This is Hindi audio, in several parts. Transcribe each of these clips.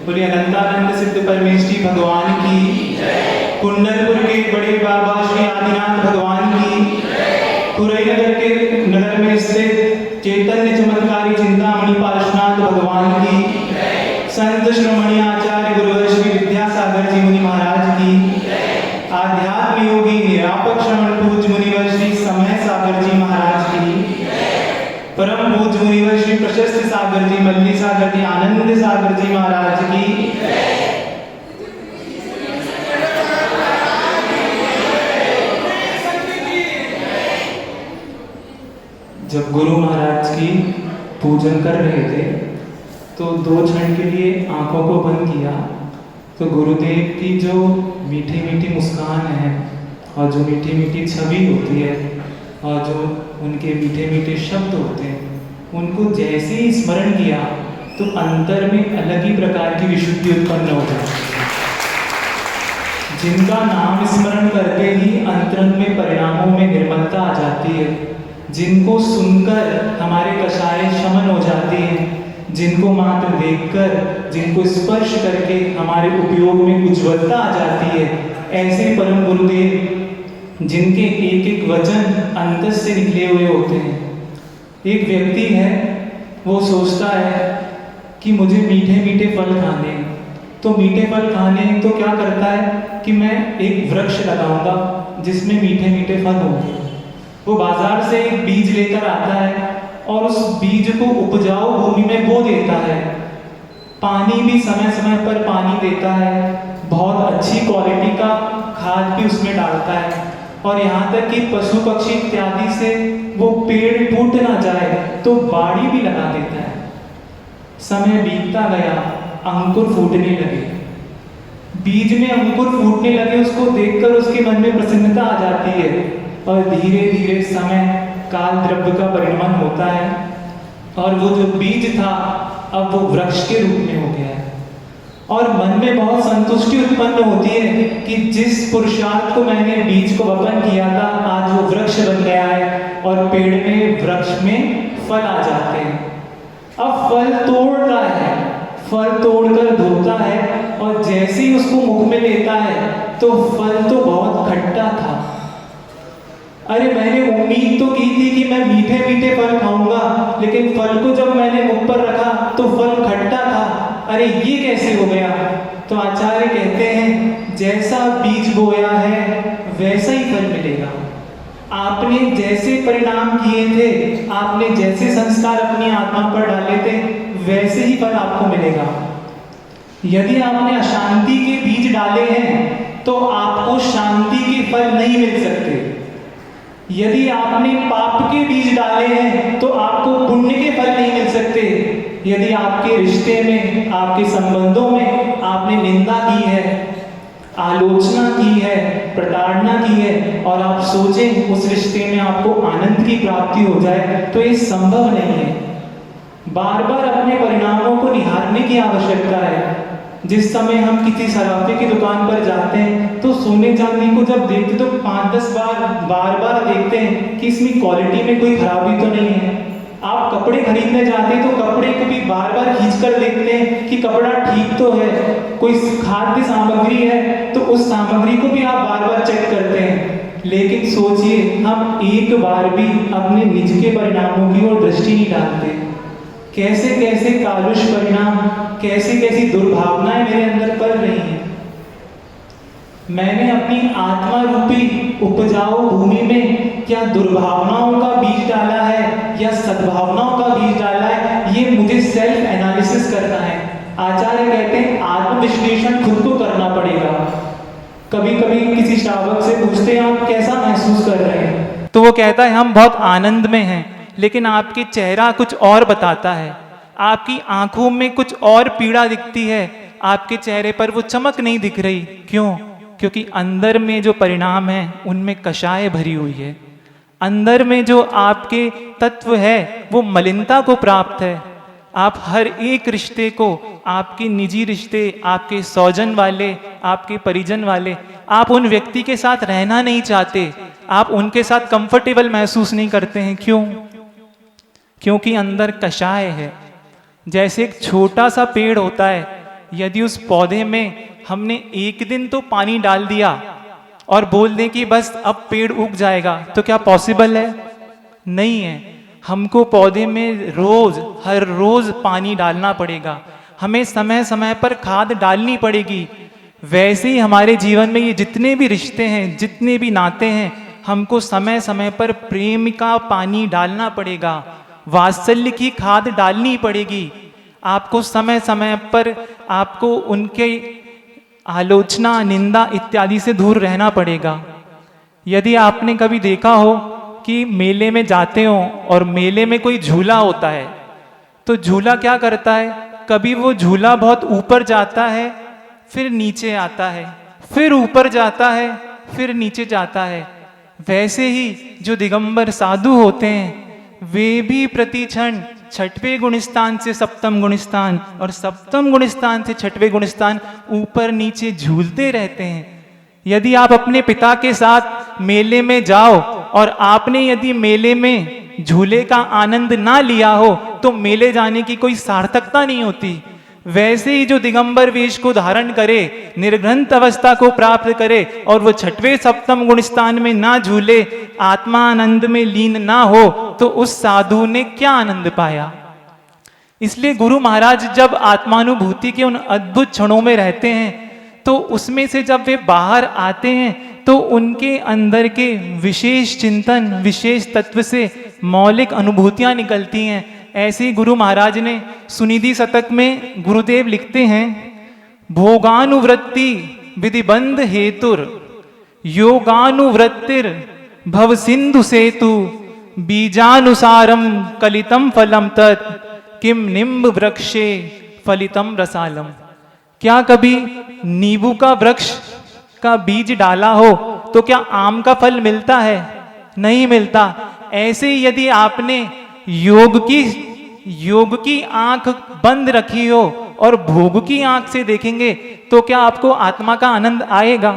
बोलिए अनंतानंद सिद्ध परमेष्ठी भगवान की, कुंडलपुर के बड़े बाबा श्री आदिनाथ भगवान की, कुरैनगर के नगर में स्थित चैतन्य चमत्कारी चिंतामणि पार्श्वनाथ भगवान की, संत श्रोमणी आचार्य गुरुवर श्री विद्यासागर जी मुनि महाराज की, आध्यात्म योगी निरापक श्रवण पूज्य मुनिवर श्री समय सागर जी महाराज की, परम पूज्य मुनिवर श्री प्रशस्त सागर जी मल्ली सागर जी आनंद सागर जी महाराज की, जब गुरु महाराज की पूजन कर रहे थे तो 2 क्षण के लिए आंखों को बंद किया तो गुरुदेव की जो मीठी मीठी मुस्कान है और जो मीठी मीठी छवि होती है और जो उनके मीठे मीठे शब्द होते हैं, उनको जैसे ही स्मरण किया तो अंतर में अलग ही प्रकार की विशुद्धि उत्पन्न हो जाती है। जिनका नाम स्मरण करते ही अंतरंग में परिणामों में निर्मलता आ जाती है, जिनको सुनकर हमारे कषाय शमन हो जाती है, जिनको मात्र देखकर, जिनको स्पर्श करके हमारे उपयोग में उज्ज्वलता आ जाती है, ऐसे परम गुरुदेव जिनके एक एक वचन अंतस से निकले हुए होते हैं। एक व्यक्ति है, वो सोचता है कि मुझे मीठे मीठे फल खाने हैं, तो मीठे फल खाने हैं तो क्या करता है कि मैं एक वृक्ष लगाऊंगा जिसमें मीठे मीठे फल होंगे। वो बाजार से एक बीज लेकर आता है और उस बीज को उपजाऊ भूमि में बो देता है, पानी भी समय समय पर पानी देता है, बहुत अच्छी क्वालिटी का खाद भी उसमें डालता है और यहाँ तक कि पशु पक्षी इत्यादि से वो पेड़ टूट ना जाए तो बाड़ी भी लगा देता है। समय बीतता गया, अंकुर फूटने लगे, बीज में अंकुर फूटने लगे, उसको देखकर उसके मन में प्रसन्नता आ जाती है और धीरे धीरे समय काल द्रव्य का परिणमन होता है और वो जो बीज था अब वो वृक्ष के रूप में हो गया है और मन में बहुत संतुष्टि उत्पन्न होती है कि जिस पुरुषार्थ को मैंने बीज को वपन किया था आज वो वृक्ष बन गया है और पेड़ में वृक्ष में फल आ जाते हैं। अब फल तोड़ता है, फल तोड़कर धोता है और जैसे ही उसको मुख में लेता है तो फल तो बहुत खट्टा था। अरे मैंने उम्मीद तो की थी कि मैं मीठे मीठे फल खाऊंगा, लेकिन फल को जब मैंने मुख पर रखा तो फल खट्टा था। अरे ये कैसे हो गया? तो आचार्य कहते हैं जैसा बीज बोया है वैसा ही फल मिलेगा। आपने जैसे परिणाम किए थे, आपने जैसे संस्कार अपनी आत्मा पर डाले थे, वैसे ही फल आपको मिलेगा। यदि आपने अशांति के बीज डाले हैं तो आपको शांति के फल नहीं मिल सकते। यदि आपने पाप के बीज डाले हैं तो आपको पुण्य के फल नहीं मिल सकते। यदि आपके रिश्ते में, आपके संबंधों में आपने निंदा की है, आलोचना की है, प्रताड़ना की है और आप सोचें उस रिश्ते में आपको आनंद की प्राप्ति हो जाए, तो ये संभव नहीं है। बार बार अपने परिणामों को निहारने की आवश्यकता है। जिस समय हम किसी सराफे की दुकान पर जाते हैं तो सोने चांदी को जब देखते तो 5-10 बार बार देखते हैं कि इसमें क्वालिटी में कोई खराबी तो नहीं है। आप कपड़े खरीदने जाते हैं तो कपड़े को भी बार बार खींच कर देखते हैं कि कपड़ा ठीक तो है। कोई खाद्य सामग्री है तो उस सामग्री को भी आप बार बार चेक करते हैं। लेकिन सोचिए, हम एक बार भी अपने निज के परिणामों की ओर दृष्टि नहीं डालते। कैसे कैसे कालुष परिणाम, कैसी कैसी दुर्भावनाएं मेरे अंदर पल रही हैं। मैंने अपनी आत्मा रूपी उपजाऊ भूमि में क्या दुर्भावनाओं का बीज डाला है या सद्भावनाओं का बीज डाला है, ये मुझे सेल्फ एनालिसिस करना है। आचार्य कहते हैं आत्मविश्लेषण खुद को करना पड़ेगा। कभी कभी किसी श्रावक से पूछते हैं आप कैसा महसूस कर रहे हैं, तो वो कहता है हम बहुत आनंद में हैं, लेकिन आपकी चेहरा कुछ और बताता है, आपकी आंखों में कुछ और पीड़ा दिखती है, आपके चेहरे पर वो चमक नहीं दिख रही। क्यों? क्योंकि अंदर में जो परिणाम है उनमें कषाय भरी हुई है। अंदर में जो आपके तत्व है वो मलिनता को प्राप्त है। आप हर एक रिश्ते को, आपके निजी रिश्ते, आपके स्वजन वाले, आपके परिजन वाले, आप उन व्यक्ति के साथ रहना नहीं चाहते, आप उनके साथ कंफर्टेबल महसूस नहीं करते हैं। क्यों? क्योंकि अंदर कषाय है। जैसे एक छोटा सा पेड़ होता है, यदि उस पौधे में हमने एक दिन तो पानी डाल दिया और बोल दें कि बस अब पेड़ उग जाएगा, तो क्या पॉसिबल है? नहीं है। हमको पौधे में हर रोज पानी डालना पड़ेगा, हमें समय समय पर खाद डालनी पड़ेगी। वैसे ही हमारे जीवन में ये जितने भी रिश्ते हैं, जितने भी नाते हैं, हमको समय समय पर प्रेम का पानी डालना पड़ेगा, वात्सल्य की खाद डालनी पड़ेगी। आपको समय समय पर आपको उनके आलोचना, निंदा इत्यादि से दूर रहना पड़ेगा। यदि आपने कभी देखा हो कि मेले में जाते हो और मेले में कोई झूला होता है, तो झूला क्या करता है, कभी वो झूला बहुत ऊपर जाता है, फिर नीचे आता है, फिर ऊपर जाता है, फिर नीचे जाता है। वैसे ही जो दिगंबर साधु होते हैं, वे भी प्रति क्षण छठवें गुणस्थान से सप्तम गुणस्थान और सप्तम गुणस्थान से छठवें गुणस्थान ऊपर नीचे झूलते रहते हैं। यदि आप अपने पिता के साथ मेले में जाओ और आपने यदि मेले में झूले का आनंद ना लिया हो, तो मेले जाने की कोई सार्थकता नहीं होती। वैसे ही जो दिगंबर वेश को धारण करे, निर्ग्रंथ अवस्था को प्राप्त करे और वो छठवें सप्तम गुण स्थान में ना झूले, आत्मा आनंद में लीन ना हो, तो उस साधु ने क्या आनंद पाया? इसलिए गुरु महाराज जब आत्मानुभूति के उन अद्भुत क्षणों में रहते हैं, तो उसमें से जब वे बाहर आते हैं तो उनके अंदर के विशेष चिंतन, विशेष तत्व से मौलिक अनुभूतियां निकलती हैं। ऐसे ही गुरु महाराज ने सुनिधि शतक में गुरुदेव लिखते हैं, भोगानुवृत्ति विधिबंध हेतुर योगानुवृत्तिर भव सिंधु सेतु बीजानुसारम कलितम फलम तत् किम निम्ब वृक्षे फलितम रसालम। क्या कभी नींबू का वृक्ष का बीज डाला हो तो क्या आम का फल मिलता है? नहीं मिलता। ऐसे ही यदि आपने योग की आंख बंद रखी हो और भोग की आंख से देखेंगे तो क्या आपको आत्मा का आनंद आएगा?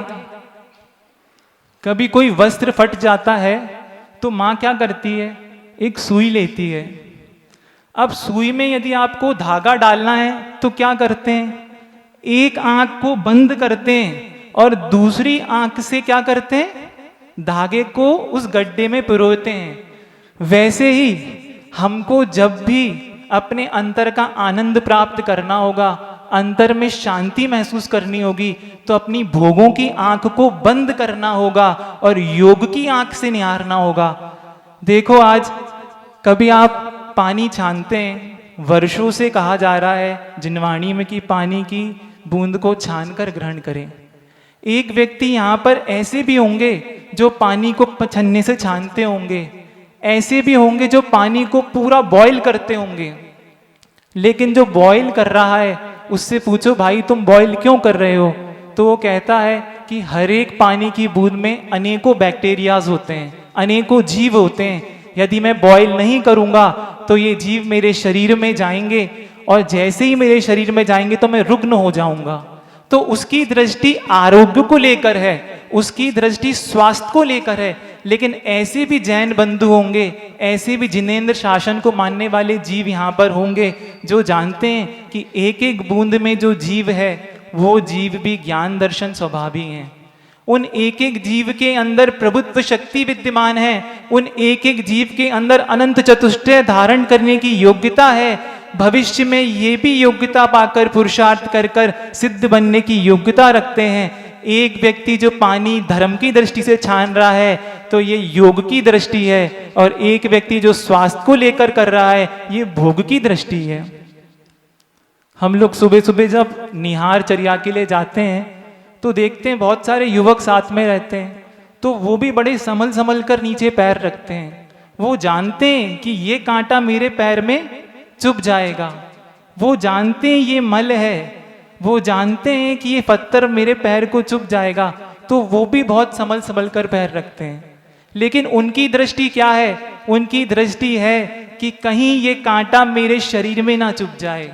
कभी कोई वस्त्र फट जाता है तो मां क्या करती है? एक सुई लेती है। अब सुई में यदि आपको धागा डालना है तो क्या करते हैं? एक आंख को बंद करते हैं और दूसरी आंख से क्या करते हैं? धागे को उस गड्ढे में पिरोते हैं। वैसे ही हमको जब भी अपने अंतर का आनंद प्राप्त करना होगा, अंतर में शांति महसूस करनी होगी, तो अपनी भोगों की आंख को बंद करना होगा और योग की आंख से निहारना होगा। देखो, आज कभी आप पानी छानते हैं, वर्षों से कहा जा रहा है जिनवाणी में कि पानी की बूंद को छानकर ग्रहण करें। एक व्यक्ति यहाँ पर ऐसे भी होंगे जो पानी को छन्ने से छानते होंगे, ऐसे भी होंगे जो पानी को पूरा बॉईल करते होंगे। लेकिन जो बॉईल कर रहा है उससे पूछो, भाई तुम बॉईल क्यों कर रहे हो? तो वो कहता है कि हर एक पानी की बूंद में अनेकों बैक्टीरियाज होते हैं, अनेकों जीव होते हैं। यदि मैं बॉईल नहीं करूंगा तो ये जीव मेरे शरीर में जाएंगे और जैसे ही मेरे शरीर में जाएंगे तो मैं रुग्ण हो जाऊंगा। तो उसकी दृष्टि आरोग्य को लेकर है, उसकी दृष्टि स्वास्थ्य को लेकर है। लेकिन ऐसे भी जैन बंधु होंगे, ऐसे भी जिनेंद्र शासन को मानने वाले जीव यहाँ पर होंगे जो जानते हैं कि एक एक बूंद में जो जीव है वो जीव भी ज्ञान दर्शन स्वभावी हैं। उन एक एक जीव के अंदर प्रभुत्व शक्ति विद्यमान है, उन एक एक जीव के अंदर अनंत चतुष्टय धारण करने की योग्यता है। भविष्य में ये भी योग्यता पाकर पुरुषार्थ कर कर सिद्ध बनने की योग्यता रखते हैं। एक व्यक्ति जो पानी धर्म की दृष्टि से छान रहा है तो ये योग की दृष्टि है, और एक व्यक्ति जो स्वास्थ्य को लेकर कर रहा है ये भोग की दृष्टि है। हम लोग सुबह सुबह जब निहार चर्या के लिए जाते हैं तो देखते हैं बहुत सारे युवक साथ में रहते हैं, तो वो भी बड़े संभल संभल कर नीचे पैर रखते हैं। वो जानते हैं कि ये कांटा मेरे पैर में चुभ जाएगा, वो जानते हैं ये मल है, वो जानते हैं कि ये पत्थर मेरे पैर को चुभ जाएगा, तो वो भी बहुत संभल संभल कर पैर रखते हैं। लेकिन उनकी दृष्टि क्या है? उनकी दृष्टि है कि कहीं ये कांटा मेरे शरीर में ना चुभ जाए,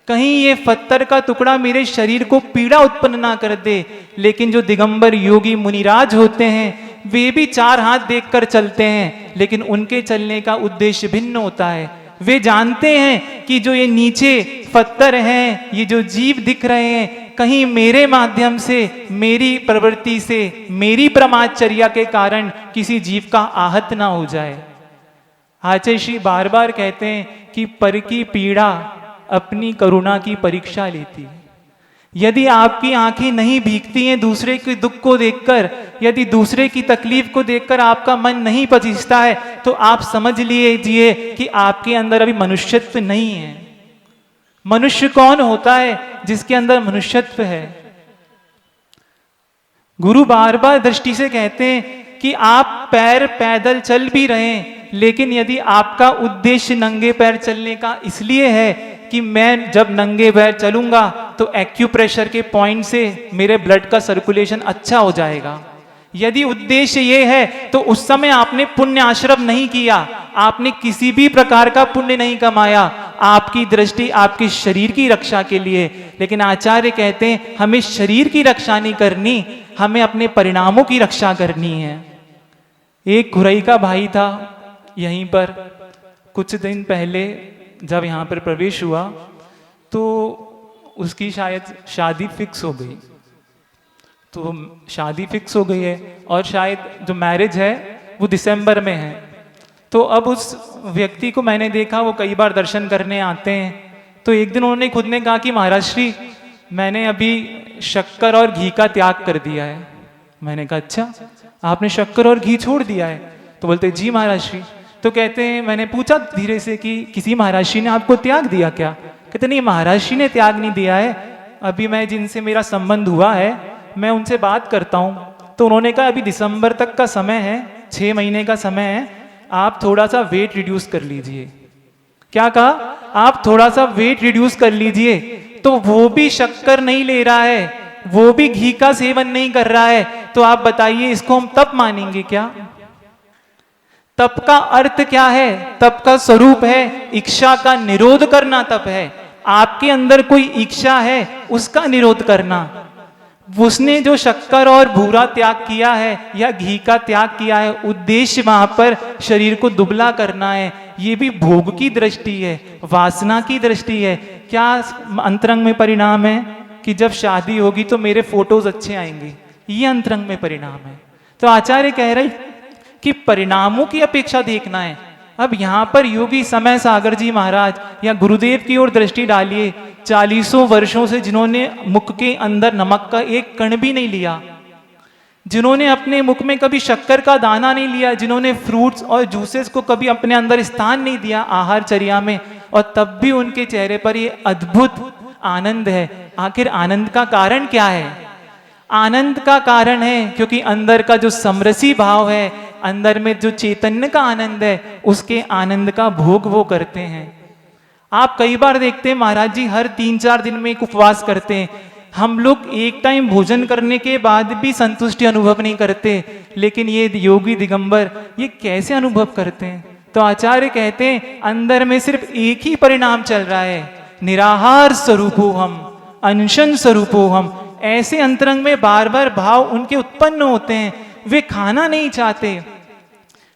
कहीं ये पत्थर का टुकड़ा मेरे शरीर को पीड़ा उत्पन्न ना कर दे। लेकिन जो दिगंबर योगी मुनिराज होते हैं वे भी चार हाथ देखकर चलते हैं, लेकिन उनके चलने का उद्देश्य भिन्न होता है। वे जानते हैं कि जो ये नीचे पत्थर हैं, ये जो जीव दिख रहे हैं, कहीं मेरे माध्यम से, मेरी प्रवृत्ति से, मेरी प्रमादचर्या के कारण किसी जीव का आहत ना हो जाए। आचार्य श्री बार बार कहते हैं कि पर की पीड़ा अपनी करुणा की परीक्षा लेती है। यदि आपकी आंखें नहीं भीगती हैं दूसरे के दुख को देखकर, यदि दूसरे की तकलीफ को देखकर आपका मन नहीं पसीजता है, तो आप समझ लीजिए कि आपके अंदर अभी मनुष्यत्व नहीं है। मनुष्य कौन होता है? जिसके अंदर मनुष्यत्व है। गुरु बार बार दृष्टि से कहते हैं कि आप पैर पैदल चल भी रहे हैं, लेकिन यदि आपका उद्देश्य नंगे पैर चलने का इसलिए है कि मैं जब नंगे पैर चलूंगा तो एक्यूप्रेशर के पॉइंट से मेरे ब्लड का सर्कुलेशन अच्छा हो जाएगा, यदि उद्देश्य ये है तो उस समय आपने पुण्य आश्रम नहीं किया, आपने किसी भी प्रकार का पुण्य नहीं कमाया, आपकी दृष्टि आपके शरीर की रक्षा के लिए। लेकिन आचार्य कहते हैं हमें शरीर की रक्षा नहीं करनी, हमें अपने परिणामों की रक्षा करनी है। एक खुरई का भाई था यहीं पर, कुछ दिन पहले जब यहाँ पर प्रवेश हुआ तो उसकी शायद शादी फिक्स हो गई। तो शादी फिक्स हो गई है और शायद जो मैरिज है वो दिसंबर में है। तो अब उस व्यक्ति को मैंने देखा, वो कई बार दर्शन करने आते हैं। तो एक दिन उन्होंने खुद ने कहा कि महाराज श्री, मैंने अभी शक्कर और घी का त्याग कर दिया है। मैंने कहा अच्छा, आपने शक्कर और घी छोड़ दिया है? तो बोलते जी महाराज श्री। तो कहते हैं, मैंने पूछा धीरे से कि किसी महाराज श्री ने आपको त्याग दिया क्या? कहते नहीं, महाराज श्री ने त्याग नहीं दिया है, अभी मैं जिनसे मेरा संबंध हुआ है मैं उनसे बात करता हूँ। तो उन्होंने कहा अभी दिसंबर तक का समय है, 6 महीने का समय है, आप थोड़ा सा वेट रिड्यूस कर लीजिए। क्या कहा? आप थोड़ा सा वेट रिड्यूस कर लीजिए। तो वो भी शक्कर नहीं ले रहा है, वो भी घी का सेवन नहीं कर रहा है, तो आप बताइए इसको हम तप मानेंगे क्या? तप का अर्थ क्या है? तप का स्वरूप है इच्छा का निरोध करना। तप है आपके अंदर कोई इच्छा है उसका निरोध करना। उसने जो शक्कर और भूरा त्याग किया है या घी का त्याग किया है, उद्देश्य वहां पर शरीर को दुबला करना है। ये भी भोग की दृष्टि है, वासना की दृष्टि है। क्या अंतरंग में परिणाम है कि जब शादी होगी तो मेरे फोटोज अच्छे आएंगे, ये अंतरंग में परिणाम है। तो आचार्य कह रहे कि परिणामों की अपेक्षा देखना है। अब यहां पर योगी समय सागर जी महाराज या गुरुदेव की ओर दृष्टि डालिए, 40 वर्षों से जिन्होंने मुख के अंदर नमक का एक कण भी नहीं लिया, जिन्होंने अपने मुख में कभी शक्कर का दाना नहीं लिया, जिन्होंने फ्रूट्स और जूसेस को कभी अपने अंदर स्थान नहीं दिया आहारचर्या में, और तब भी उनके चेहरे पर ये अद्भुत आनंद है। आखिर आनंद का कारण क्या है? आनंद का कारण है क्योंकि अंदर का जो समरसी भाव है, अंदर में जो चैतन्य का आनंद है, उसके आनंद का भोग वो करते हैं। आप कई बार देखते हैं महाराज जी हर 3-4 दिन में एक उपवास करते हैं। हम लोग एक टाइम भोजन करने के बाद भी संतुष्टि अनुभव नहीं करते, लेकिन ये योगी दिगंबर ये कैसे अनुभव करते हैं? तो आचार्य कहते हैं अंदर में सिर्फ एक ही परिणाम चल रहा है, निराहार स्वरूपो हम, अनशन स्वरूपो हम। ऐसे अंतरंग में बार बार भाव उनके उत्पन्न होते हैं। वे खाना नहीं चाहते,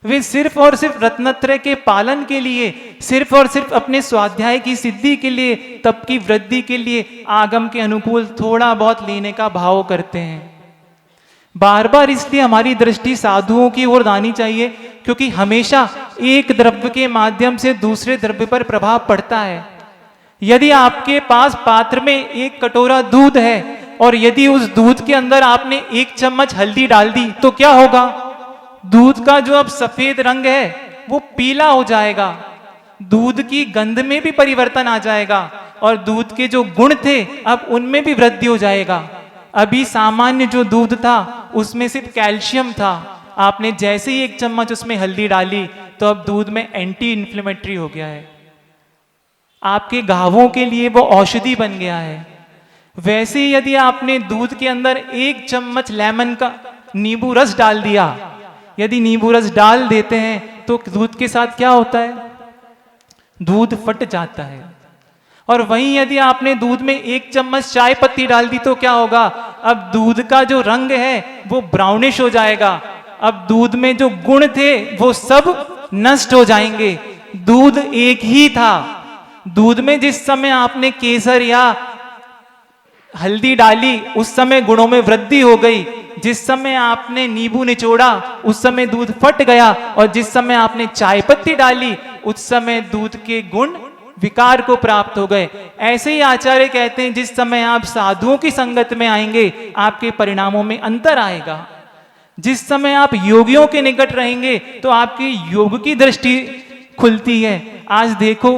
वे सिर्फ और सिर्फ रत्नत्रय के पालन के लिए, सिर्फ और सिर्फ अपने स्वाध्याय की सिद्धि के लिए, तप की वृद्धि के लिए आगम के अनुकूल थोड़ा बहुत लेने का भाव करते हैं। बार बार इसलिए हमारी दृष्टि साधुओं की ओर आनी चाहिए, क्योंकि हमेशा एक द्रव्य के माध्यम से दूसरे द्रव्य पर प्रभाव पड़ता है। यदि आपके पास पात्र में एक कटोरा दूध है और यदि उस दूध के अंदर आपने 1 चम्मच हल्दी डाल दी तो क्या होगा? दूध का जो अब सफेद रंग है वो पीला हो जाएगा, दूध की गंध में भी परिवर्तन आ जाएगा और दूध के जो गुण थे अब उनमें भी वृद्धि हो जाएगा। अभी सामान्य जो दूध था उसमें सिर्फ कैल्शियम था, आपने जैसे ही 1 चम्मच उसमें हल्दी डाली तो अब दूध में एंटी इन्फ्लेमेटरी हो गया है, आपके घावों के लिए वो औषधि बन गया है। वैसे ही यदि आपने दूध के अंदर 1 चम्मच लेमन का नींबू रस डाल दिया, यदि नींबू रस डाल देते हैं तो दूध के साथ क्या होता है? दूध फट जाता है। और वहीं यदि आपने दूध में 1 चम्मच चाय पत्ती डाल दी तो क्या होगा? अब दूध का जो रंग है वो ब्राउनिश हो जाएगा, अब दूध में जो गुण थे वो सब नष्ट हो जाएंगे। दूध एक ही था। दूध में जिस समय आपने केसर या हल्दी डाली उस समय गुणों में वृद्धि हो गई, जिस समय आपने नींबू निचोड़ा उस समय दूध फट गया, और जिस समय आपने चाय पत्ती डाली उस समय दूध के गुण विकार को प्राप्त हो गए। ऐसे ही आचार्य कहते हैं जिस समय आप साधुओं की संगत में आएंगे आपके परिणामों में अंतर आएगा। जिस समय आप योगियों के निकट रहेंगे तो आपकी योग की दृष्टि खुलती है। आज देखो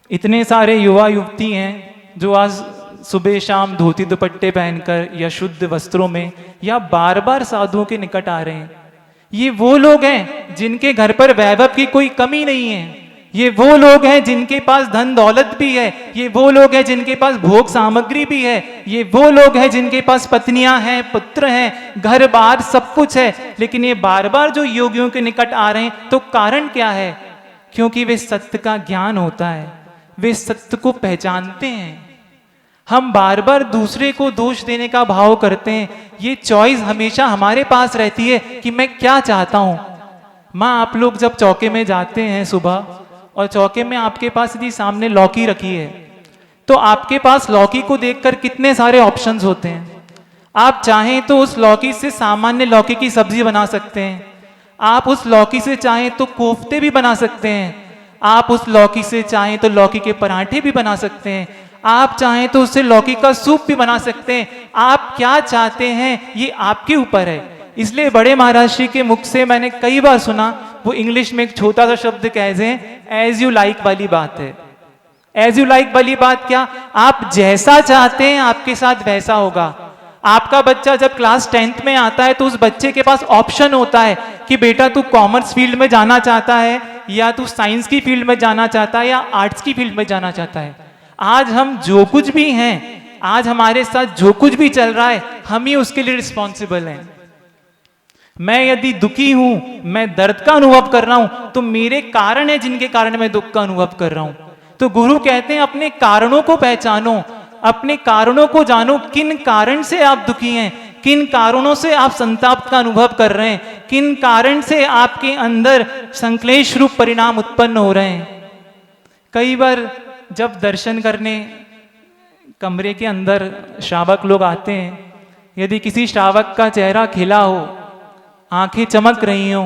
इतने सारे युवा युवती हैं जो आज सुबह शाम धोती दुपट्टे पहनकर या शुद्ध वस्त्रों में या बार बार साधुओं के निकट आ रहे हैं। ये वो लोग हैं जिनके घर पर वैभव की कोई कमी नहीं है। ये वो लोग हैं जिनके पास धन दौलत भी है। ये वो लोग हैं जिनके पास भोग सामग्री भी है। ये वो लोग हैं जिनके पास पत्नियां हैं, पुत्र हैं, घर बार सब कुछ है। लेकिन ये बार बार जो योगियों के निकट आ रहे हैं तो कारण क्या है? क्योंकि वे सत्य का ज्ञान होता है, वे सत्य को पहचानते हैं। हम बार बार दूसरे को दोष देने का भाव करते हैं। ये चॉइस हमेशा हमारे पास रहती है कि मैं क्या चाहता हूं। माँ, आप लोग जब चौके में जाते हैं सुबह और चौके में आपके पास यदि सामने लौकी रखी है तो आपके पास लौकी को देखकर कितने सारे ऑप्शंस होते हैं। आप चाहें तो उस लौकी से सामान्य लौकी की सब्जी बना सकते हैं। आप उस लौकी से चाहें तो कोफ्ते भी बना सकते हैं। आप उस लौकी से चाहें तो लौकी के पराठे भी बना सकते हैं। आप चाहें तो उससे लौकी का सूप भी बना सकते हैं। आप क्या चाहते हैं ये आपके ऊपर है। इसलिए बड़े महाराज जी के मुख से मैंने कई बार सुना, वो इंग्लिश में एक छोटा सा शब्द कहते हैं, एज यू लाइक वाली बात है। एज यू लाइक वाली बात क्या? आप जैसा चाहते हैं आपके साथ वैसा होगा। आपका बच्चा जब क्लास 10th में आता है तो उस बच्चे के पास ऑप्शन होता है कि बेटा तू कॉमर्स फील्ड में जाना चाहता है या तू साइंस की फील्ड में जाना चाहता है या आर्ट्स की फील्ड में जाना चाहता है। आज हम जो कुछ भी हैं, आज हमारे साथ जो कुछ भी चल रहा है, हम ही उसके लिए रिस्पॉन्सिबल हैं। मैं यदि दुखी हूं, मैं दर्द का अनुभव कर रहा हूं, तो मेरे कारण है जिनके कारण मैं दुख का अनुभव कर रहा हूं। तो गुरु कहते हैं अपने कारणों को पहचानो, अपने कारणों को जानो। किन कारण से आप दुखी हैं, किन कारणों से आप संताप का अनुभव कर रहे हैं, किन कारण से आपके अंदर संक्लेश रूप परिणाम उत्पन्न हो रहे हैं। कई बार जब दर्शन करने कमरे के अंदर श्रावक लोग आते हैं, यदि किसी श्रावक का चेहरा खिला हो, आंखें चमक रही हो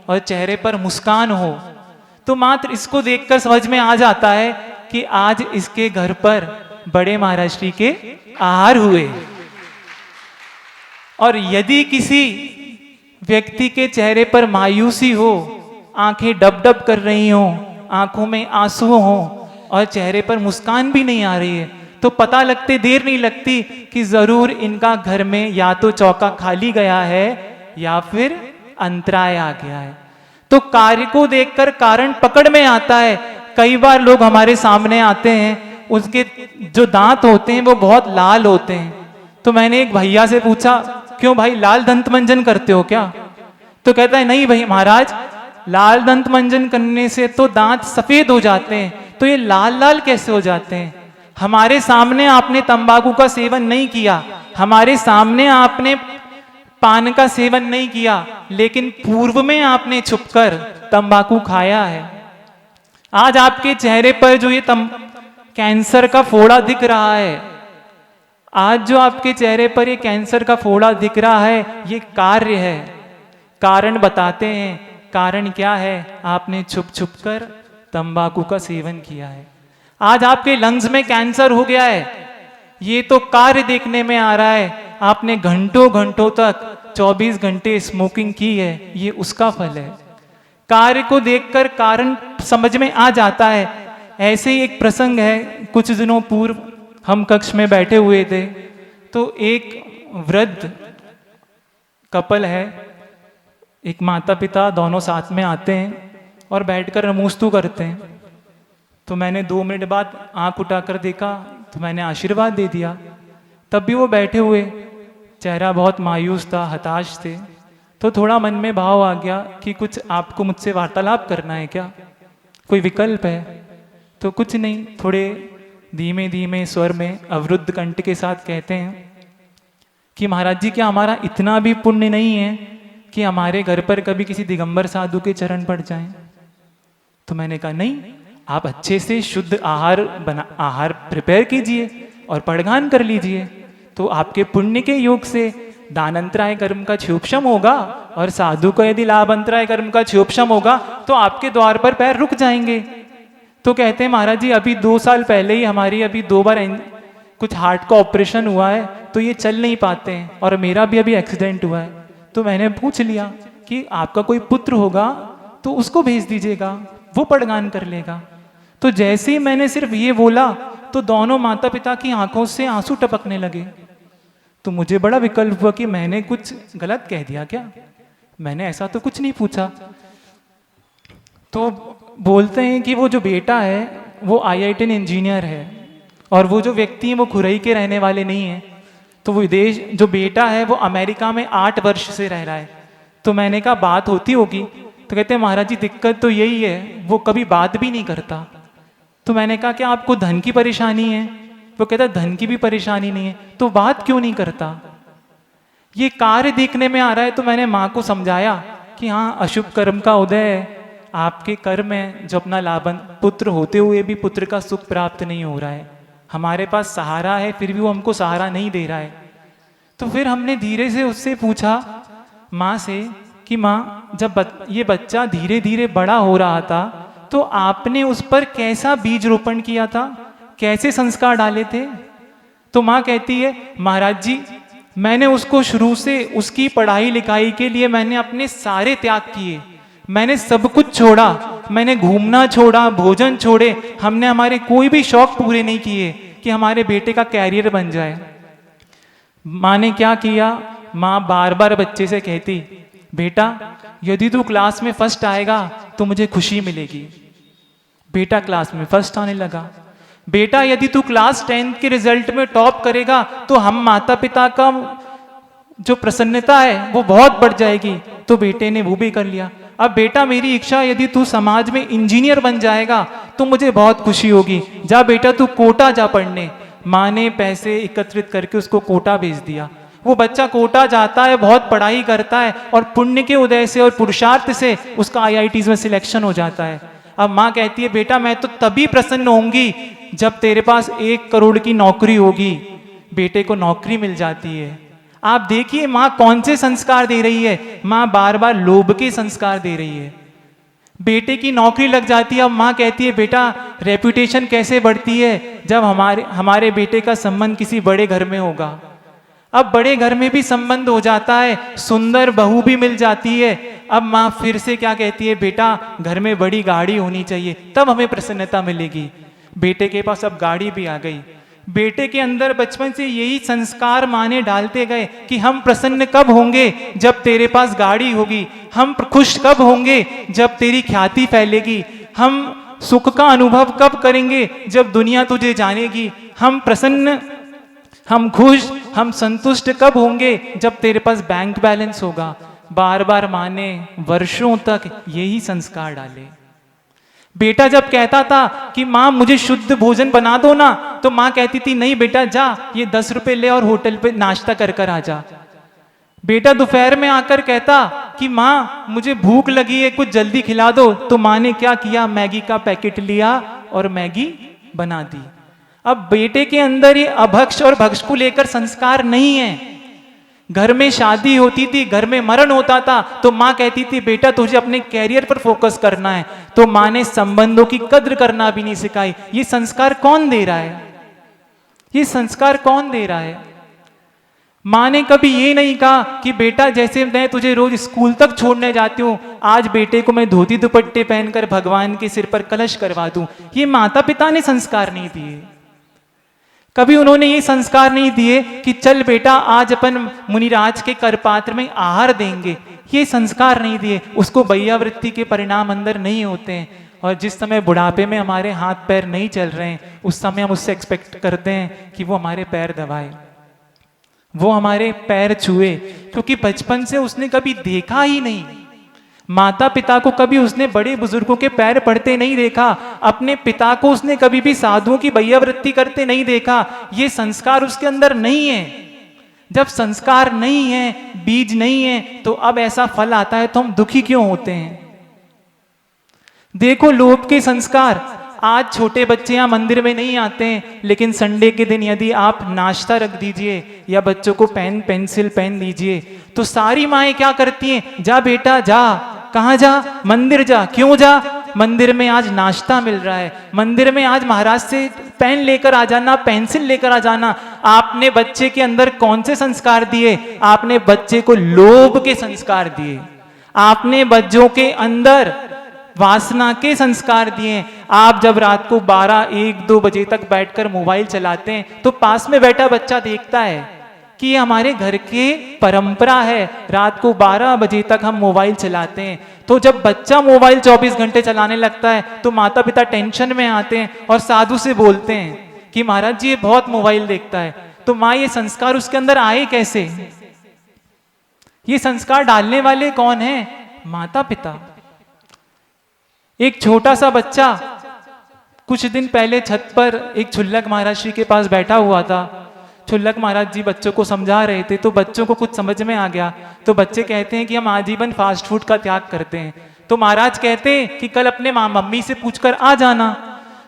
और चेहरे पर मुस्कान हो, तो मात्र इसको देखकर समझ में आ जाता है कि आज इसके घर पर बड़े महाराज जी के आहार हुए। और यदि किसी व्यक्ति के चेहरे पर मायूसी हो, आंखें डब डब कर रही हो, आंखों में आंसू हो और चेहरे पर मुस्कान भी नहीं आ रही है, तो पता लगते देर नहीं लगती कि जरूर इनका घर में या तो चौका खाली गया है या फिर अंतराय आ गया है। तो कार्य को देखकर कारण पकड़ में आता है। कई बार लोग हमारे सामने आते हैं, उसके जो दांत होते हैं वो बहुत लाल होते हैं। तो मैंने एक भैया से पूछा, क्यों भाई लाल दंत मंजन करते हो क्या? तो कहता है नहीं भाई महाराज, लाल दंत मंजन करने से तो दांत सफेद हो जाते हैं, तो ये लाल लाल कैसे हो जाते हैं? हमारे सामने आपने तंबाकू का सेवन नहीं किया, हमारे सामने आपने पान का सेवन नहीं किया, लेकिन पूर्व में आपने छुपकर तंबाकू खाया है। आज आपके चेहरे पर जो ये कैंसर का फोड़ा दिख रहा है, आज जो आपके चेहरे पर ये कैंसर का फोड़ा दिख रहा है, ये कार्य है। कारण बताते हैं, कारण क्या है? आपने छुप छुप कर तंबाकू का सेवन किया है। आज आपके लंग्स में कैंसर हो गया है, ये तो कार्य देखने में आ रहा है। आपने घंटों घंटों तक 24 घंटे स्मोकिंग की है, ये उसका फल है। कार्य को देखकर कारण समझ में आ जाता है। ऐसे ही एक प्रसंग है, कुछ दिनों पूर्व हम कक्ष में बैठे हुए थे, तो एक वृद्ध कपल है, एक माता पिता दोनों साथ में आते हैं और बैठकर नमोस्तु करते हैं। तो मैंने 2 मिनट बाद आंख उठाकर देखा तो मैंने आशीर्वाद दे दिया। तब भी वो बैठे हुए, चेहरा बहुत मायूस था, हताश थे। तो थोड़ा मन में भाव आ गया कि कुछ आपको मुझसे वार्तालाप करना है क्या, कोई विकल्प है? तो कुछ नहीं, थोड़े धीमे धीमे स्वर में अवरुद्ध कंठ के साथ कहते हैं कि महाराज जी, क्या हमारा इतना भी पुण्य नहीं है कि हमारे घर पर कभी किसी दिगंबर साधु के चरण पड़ जाएं? तो मैंने कहा नहीं, आप अच्छे से शुद्ध आहार प्रिपेयर कीजिए और पड़गान कर लीजिए, तो आपके पुण्य के योग से दानंतराय कर्म का क्षोभशम होगा, और साधु को यदि लाभंतराय कर्म का क्षोभशम होगा तो आपके द्वार पर पैर रुक जाएंगे। तो कहते हैं महाराज जी अभी 2 साल पहले ही हमारी अभी 2 बार कुछ हार्ट का ऑपरेशन हुआ है, तो ये चल नहीं पाते हैं, और मेरा भी अभी एक्सीडेंट हुआ है। तो मैंने पूछ लिया कि आपका कोई पुत्र होगा तो उसको भेज दीजिएगा, वो पड़गान कर लेगा। तो जैसे ही मैंने सिर्फ ये बोला तो दोनों माता पिता की आंखों से आंसू टपकने लगे। तो मुझे बड़ा विकल्प हुआ कि मैंने कुछ गलत कह दिया क्या, मैंने ऐसा तो कुछ नहीं पूछा। तो बोलते हैं कि वो जो बेटा है वो IIT इंजीनियर है, और वो जो व्यक्ति है वो खुरई के रहने वाले नहीं है। तो वो विदेश जो बेटा है वो अमेरिका में 8 वर्ष से रह रहा है। तो मैंने कहा बात होती होगी, तो कहते हैं महाराज जी दिक्कत तो यही है, वो कभी बात भी नहीं करता। तो मैंने कहा क्या आपको धन की परेशानी है? वो कहता धन की भी परेशानी नहीं है, तो बात क्यों नहीं करता? ये कार्य देखने में आ रहा है। तो मैंने माँ को समझाया कि हाँ अशुभ कर्म का उदय है, आपके कर्म है जो अपना लाभन पुत्र होते हुए भी पुत्र का सुख प्राप्त नहीं हो रहा है, हमारे पास सहारा है फिर भी वो हमको सहारा नहीं दे रहा है। तो फिर हमने धीरे से उससे पूछा माँ से कि माँ जब ये बच्चा धीरे धीरे बड़ा हो रहा था तो आपने उस पर कैसा बीज रोपण किया था, कैसे संस्कार डाले थे? तो माँ कहती है महाराज जी मैंने उसको शुरू से उसकी पढ़ाई लिखाई के लिए मैंने अपने सारे त्याग किए, मैंने सब कुछ छोड़ा, मैंने घूमना छोड़ा, भोजन छोड़े, हमने हमारे कोई भी शौक पूरे नहीं किए कि हमारे बेटे का कैरियर बन जाए। माँ ने क्या किया, माँ बार बार बच्चे से कहती बेटा यदि तू क्लास में फर्स्ट आएगा तो मुझे खुशी मिलेगी। बेटा क्लास में फर्स्ट आने लगा। बेटा यदि तू क्लास 10th के रिजल्ट में टॉप करेगा तो हम माता पिता का जो प्रसन्नता है वो बहुत बढ़ जाएगी। तो बेटे ने वो भी कर लिया। अब बेटा मेरी इच्छा यदि तू समाज में इंजीनियर बन जाएगा तो मुझे बहुत खुशी होगी, जा बेटा तू कोटा जा पढ़ने। माँ ने पैसे एकत्रित करके उसको कोटा भेज दिया। वो बच्चा कोटा जाता है, बहुत पढ़ाई करता है और पुण्य के उदय से और पुरुषार्थ से उसका IITs में सिलेक्शन हो जाता है। अब माँ कहती है बेटा मैं तो तभी प्रसन्न होंगी जब तेरे पास 1 करोड़ की नौकरी होगी। बेटे को नौकरी मिल जाती है। आप देखिए माँ कौन से संस्कार दे रही है, माँ बार बार लोभ के संस्कार दे रही है। बेटे की नौकरी लग जाती है। अब माँ कहती है बेटा रेपुटेशन कैसे बढ़ती है, जब हमारे बेटे का संबंध किसी बड़े घर में होगा। अब बड़े घर में भी संबंध हो जाता है, सुंदर बहू भी मिल जाती है। अब माँ फिर से क्या कहती है बेटा घर में बड़ी गाड़ी होनी चाहिए, तब हमें प्रसन्नता मिलेगी। बेटे के पास अब गाड़ी भी आ गई। बेटे के अंदर बचपन से यही संस्कार माँ ने डालते गए कि हम प्रसन्न कब होंगे जब तेरे पास गाड़ी होगी, हम खुश कब होंगे जब तेरी ख्याति फैलेगी, हम सुख का अनुभव कब करेंगे जब दुनिया तुझे जानेगी, हम प्रसन्न, हम खुश, हम संतुष्ट कब होंगे जब तेरे पास बैंक बैलेंस होगा। बार बार माँ ने वर्षों तक यही संस्कार डाले। बेटा जब कहता था कि माँ मुझे शुद्ध भोजन बना दो ना, तो माँ कहती थी नहीं बेटा जा ये 10 रुपए ले और होटल पे नाश्ता कर कर आ जा। बेटा दोपहर में आकर कहता कि माँ मुझे भूख लगी है कुछ जल्दी खिला दो, तो माँ ने क्या किया, मैगी का पैकेट लिया और मैगी बना दी। अब बेटे के अंदर ये अभक्ष और भक्ष को लेकर संस्कार नहीं है। घर में शादी होती थी, घर में मरण होता था, तो माँ कहती थी बेटा तुझे अपने कैरियर पर फोकस करना है। तो माँ ने संबंधों की कद्र करना भी नहीं सिखाई। ये संस्कार कौन दे रहा है, ये संस्कार कौन दे रहा है? माँ ने कभी ये नहीं कहा कि बेटा जैसे मैं तुझे रोज स्कूल तक छोड़ने जाती हूँ, आज बेटे को मैं धोती दुपट्टे पहनकर भगवान के सिर पर कलश करवा दूं। ये माता पिता ने संस्कार नहीं दिए। कभी उन्होंने ये संस्कार नहीं दिए कि चल बेटा आज अपन मुनिराज के करपात्र में आहार देंगे। ये संस्कार नहीं दिए। उसको बैयावृत्ति के परिणाम अंदर नहीं होते हैं। और जिस समय बुढ़ापे में हमारे हाथ पैर नहीं चल रहे हैं, उस समय हम उससे एक्सपेक्ट करते हैं कि वो हमारे पैर दबाए, वो हमारे पैर छुए, क्योंकि बचपन से उसने कभी देखा ही नहीं। माता पिता को कभी उसने बड़े बुजुर्गों के पैर पड़ते नहीं देखा। अपने पिता को उसने कभी भी साधुओं की बैयावृत्ति करते नहीं देखा। ये संस्कार उसके अंदर नहीं है। जब संस्कार नहीं है, बीज नहीं है, तो अब ऐसा फल आता है तो हम दुखी क्यों होते हैं? देखो लोभ के संस्कार। आज छोटे बच्चे यहाँ मंदिर में नहीं आते हैं, लेकिन संडे के दिन यदि आप नाश्ता रख दीजिए या बच्चों को पेन पेंसिल पेन दीजिए, तो सारी माएँ क्या करती हैं, जा बेटा जा। कहाँ जा? मंदिर जा। क्यों जा? मंदिर में आज नाश्ता मिल रहा है, मंदिर में आज महाराज से पेन लेकर आ जाना, पेंसिल लेकर आ जाना। आपने बच्चे के अंदर कौन से संस्कार दिए? आपने बच्चे को लोभ के संस्कार दिए, आपने बच्चों के अंदर वासना के संस्कार दिए। आप जब रात को 12, 1, 2 बजे तक बैठकर मोबाइल चलाते हैं, तो पास में बैठा बच्चा देखता है कि ये हमारे घर के परंपरा है, रात को 12 बजे तक हम मोबाइल चलाते हैं। तो जब बच्चा मोबाइल 24 घंटे चलाने लगता है, तो माता पिता टेंशन में आते हैं और साधु से बोलते हैं कि महाराज जी ये बहुत मोबाइल देखता है। तो माँ, ये संस्कार उसके अंदर आए कैसे? ये संस्कार डालने वाले कौन हैं? माता पिता। एक छोटा सा बच्चा कुछ दिन पहले छत पर एक छुल्लक महाराज जी के पास बैठा हुआ था। छुल्लक महाराज जी बच्चों को समझा रहे थे, तो बच्चों को कुछ समझ में आ गया। तो बच्चे कहते हैं कि हम आजीवन फास्ट फूड का त्याग करते हैं। तो महाराज कहते हैं कि कल अपने मम्मी से पूछकर आ जाना।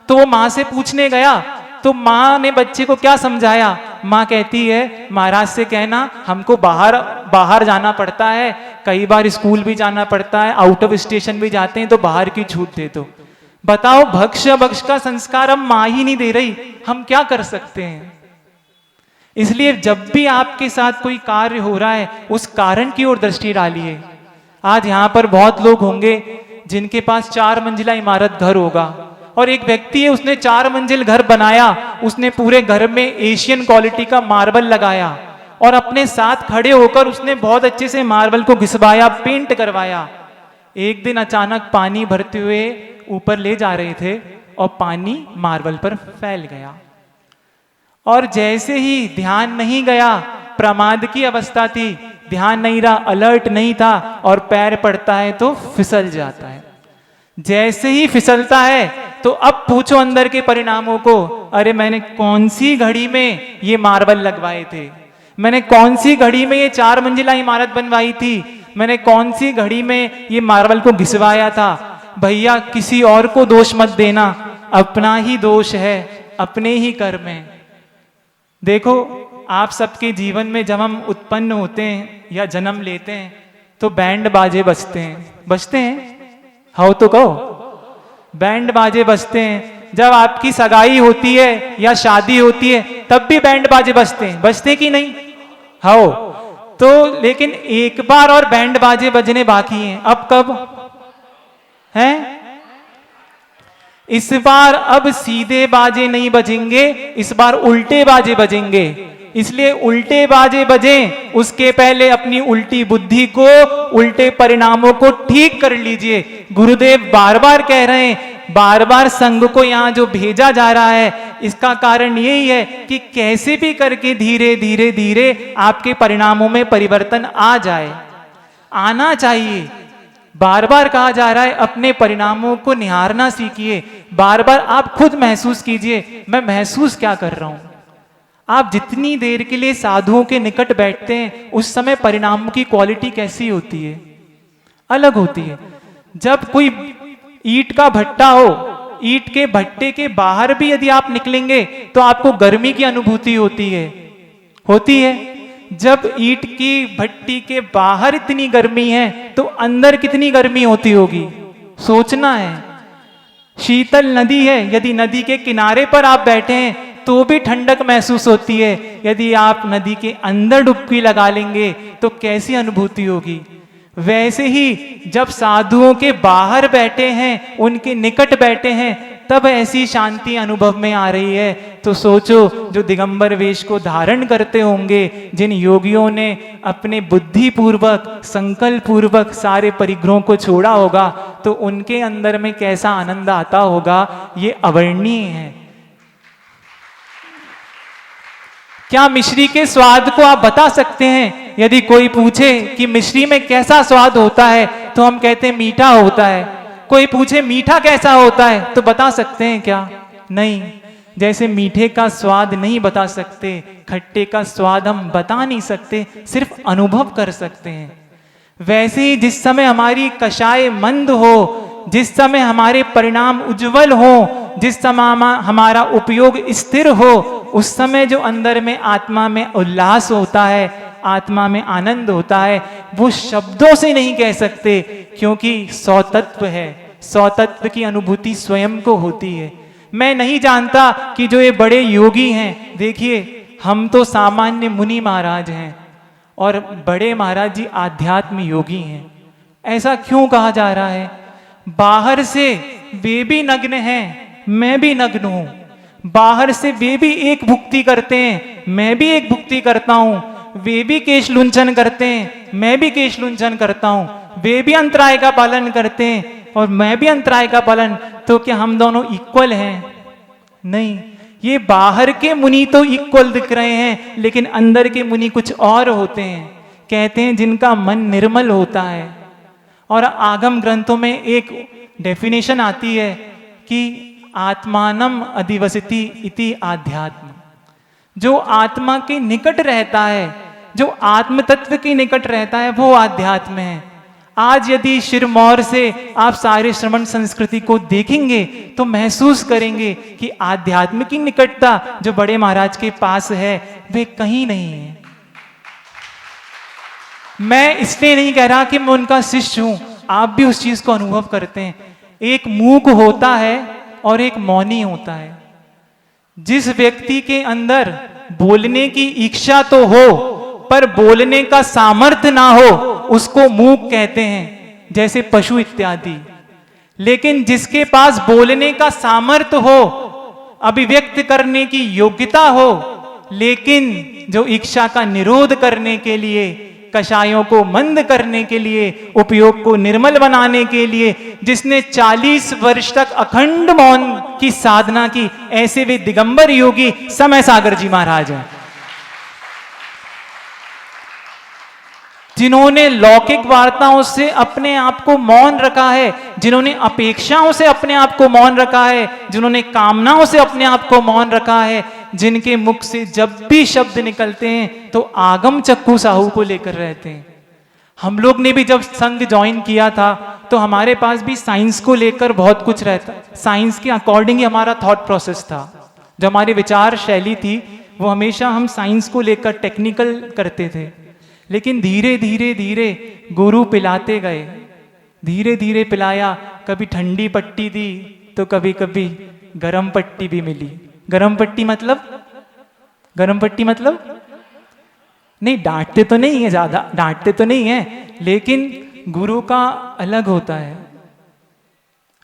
तो वो माँ से पूछने गया, तो माँ ने बच्चे को क्या समझाया? माँ कहती है महाराज से कहना हमको बाहर जाना पड़ता है, कई बार स्कूल भी जाना पड़ता है, आउट ऑफ स्टेशन भी जाते हैं, तो बाहर की छूट दे दो। बताओ, भक्ष का संस्कार हम माँ ही नहीं दे रही, हम क्या कर सकते हैं? इसलिए जब भी आपके साथ कोई कार्य हो रहा है, उस कारण की ओर दृष्टि डालिए। आज यहाँ पर बहुत लोग होंगे जिनके पास 4 मंजिला इमारत घर होगा, और एक व्यक्ति है उसने 4 मंजिल घर बनाया, उसने पूरे घर में एशियन क्वालिटी का मार्बल लगाया, और अपने साथ खड़े होकर उसने बहुत अच्छे से मार्बल को घिसवाया, पेंट करवाया। एक दिन अचानक पानी भरते हुए ऊपर ले जा रहे थे और पानी मार्बल पर फैल गया, और जैसे ही ध्यान नहीं गया, प्रमाद की अवस्था थी, ध्यान नहीं रहा, अलर्ट नहीं था, और पैर पड़ता है तो फिसल जाता है। जैसे ही फिसलता है तो अब पूछो अंदर के परिणामों को, अरे मैंने कौन सी घड़ी में ये मार्बल लगवाए थे, मैंने कौन सी घड़ी में ये 4 मंजिला इमारत बनवाई थी, मैंने कौन सी घड़ी में ये मार्बल को घिसवाया था। भैया किसी और को दोष मत देना, अपना ही दोष है, अपने ही कर्म है। देखो आप सबके जीवन में जब हम उत्पन्न होते हैं या जन्म लेते हैं, तो बैंड बाजे बजते हैं, हो तो कहो, बैंड बाजे बजते हैं। जब आपकी सगाई होती है या शादी होती है, तब भी बैंड बाजे बजते कि नहीं? हो तो, लेकिन एक बार और बैंड बाजे बजने बाकी हैं। अब कब हैं? इस बार अब सीधे बाजे नहीं बजेंगे, इस बार उल्टे बाजे बजेंगे। इसलिए उल्टे बाजे बजें, उसके पहले अपनी उल्टी बुद्धि को, उल्टे परिणामों को ठीक कर लीजिए। गुरुदेव बार बार कह रहे हैं, बार बार संघ को यहाँ जो भेजा जा रहा है, इसका कारण यही है कि कैसे भी करके धीरे धीरे धीरे आपके परिणामों में परिवर्तन आ जाए, आना चाहिए। बार बार कहा जा रहा है अपने परिणामों को निहारना सीखिए। बार बार आप खुद महसूस कीजिए, मैं महसूस क्या कर रहा हूं। आप जितनी देर के लिए साधुओं के निकट बैठते हैं, उस समय परिणामों की क्वालिटी कैसी होती है? अलग होती है। जब कोई ईंट का भट्टा हो, ईंट के भट्टे के बाहर भी यदि आप निकलेंगे तो आपको गर्मी की अनुभूति होती है। जब ईंट की भट्टी के बाहर इतनी गर्मी है, तो अंदर कितनी गर्मी होती होगी, सोचना है। शीतल नदी है, यदि नदी के किनारे पर आप बैठे हैं तो भी ठंडक महसूस होती है। यदि आप नदी के अंदर डुबकी लगा लेंगे तो कैसी अनुभूति होगी। वैसे ही जब साधुओं के बाहर बैठे हैं, उनके निकट बैठे हैं, तब ऐसी शांति अनुभव में आ रही है। तो सोचो, जो दिगंबर वेश को धारण करते होंगे, जिन योगियों ने अपने बुद्धि पूर्वक, संकल्प पूर्वक सारे परिग्रहों को छोड़ा होगा, तो उनके अंदर में कैसा आनंद आता होगा, ये अवर्णनीय है। क्या मिश्री के स्वाद को आप बता सकते हैं? यदि कोई पूछे कि मिश्री में कैसा स्वाद होता है, तो हम कहते हैं मीठा होता है। कोई पूछे मीठा कैसा होता है, तो बता सकते हैं क्या? नहीं। जैसे मीठे का स्वाद नहीं बता सकते, खट्टे का स्वाद हम बता नहीं सकते, सिर्फ अनुभव कर सकते हैं। वैसे ही जिस समय हमारी कषाय मंद हो, जिस समय हमारे परिणाम उज्जवल हो, जिस समय हमारा उपयोग स्थिर हो, उस समय जो अंदर में आत्मा में उल्लास होता है, आत्मा में आनंद होता है, वो शब्दों से नहीं कह सकते, क्योंकि सौतत्व है। सौतत्व की अनुभूति स्वयं को होती है। मैं नहीं जानता कि जो ये बड़े योगी हैं, देखिए हम तो सामान्य मुनि महाराज हैं और बड़े महाराज जी आध्यात्म योगी हैं। ऐसा क्यों कहा जा रहा है? बाहर से वे भी नग्न हैं, मैं भी नग्न हूं। बाहर से वे भी एक भुक्ति करते हैं, मैं भी एक भुक्ति करता हूं। वे भी केश लुंचन करते हैं, मैं भी केश लुंचन करता हूं। वे भी अंतराय का पालन करते हैं और मैं भी अंतराय का पालन। तो क्या हम दोनों इक्वल हैं? नहीं। ये बाहर के मुनि तो इक्वल दिख रहे हैं, लेकिन अंदर के मुनि कुछ और होते हैं। कहते हैं जिनका मन निर्मल होता है। और आगम ग्रंथों में एक डेफिनेशन आती है कि आत्मानम अधिवसति इति आध्यात्म। जो आत्मा के निकट रहता है, जो आत्म तत्व के निकट रहता है, वो आध्यात्म है। आज यदि सिरमौर से आप सारे श्रमण संस्कृति को देखेंगे तो महसूस करेंगे कि आध्यात्म की निकटता जो बड़े महाराज के पास है, वे कहीं नहीं है। मैं इसलिए नहीं कह रहा कि मैं उनका शिष्य हूं, आप भी उस चीज को अनुभव करते हैं। एक मूक होता है और एक मौनी होता है। जिस व्यक्ति के अंदर बोलने की इच्छा तो हो पर बोलने का सामर्थ्य ना हो, उसको मूक कहते हैं, जैसे पशु इत्यादि। लेकिन जिसके पास बोलने का सामर्थ्य हो, अभिव्यक्त करने की योग्यता हो, लेकिन जो इच्छा का निरोध करने के लिए, कषायों को मंद करने के लिए, उपयोग को निर्मल बनाने के लिए, जिसने 40 वर्ष तक अखंड मौन की साधना की, ऐसे वे दिगंबर योगी समय सागर जी महाराज हैं, जिन्होंने लौकिक वार्ताओं से अपने आप को मौन रखा है, जिन्होंने अपेक्षाओं से अपने आप को मौन रखा है, जिन्होंने कामनाओं से अपने आप को मौन रखा है, जिनके मुख से जब भी शब्द निकलते हैं तो आगम चक्कू साहू को लेकर रहते हैं। हम लोग ने भी जब संघ ज्वाइन किया था तो हमारे पास भी साइंस को लेकर बहुत कुछ रहता, साइंस के अकॉर्डिंग ही हमारा थॉट प्रोसेस था। जो हमारी विचार शैली थी वो हमेशा हम साइंस को लेकर टेक्निकल करते थे। लेकिन धीरे धीरे धीरे गुरु पिलाते गए, धीरे धीरे पिलाया। कभी ठंडी पट्टी दी तो कभी कभी गर्म पट्टी भी मिली। गर्म पट्टी मतलब, गर्म पट्टी मतलब नहीं, डांटते तो नहीं है, ज्यादा डांटते तो नहीं है, लेकिन गुरु का अलग होता है।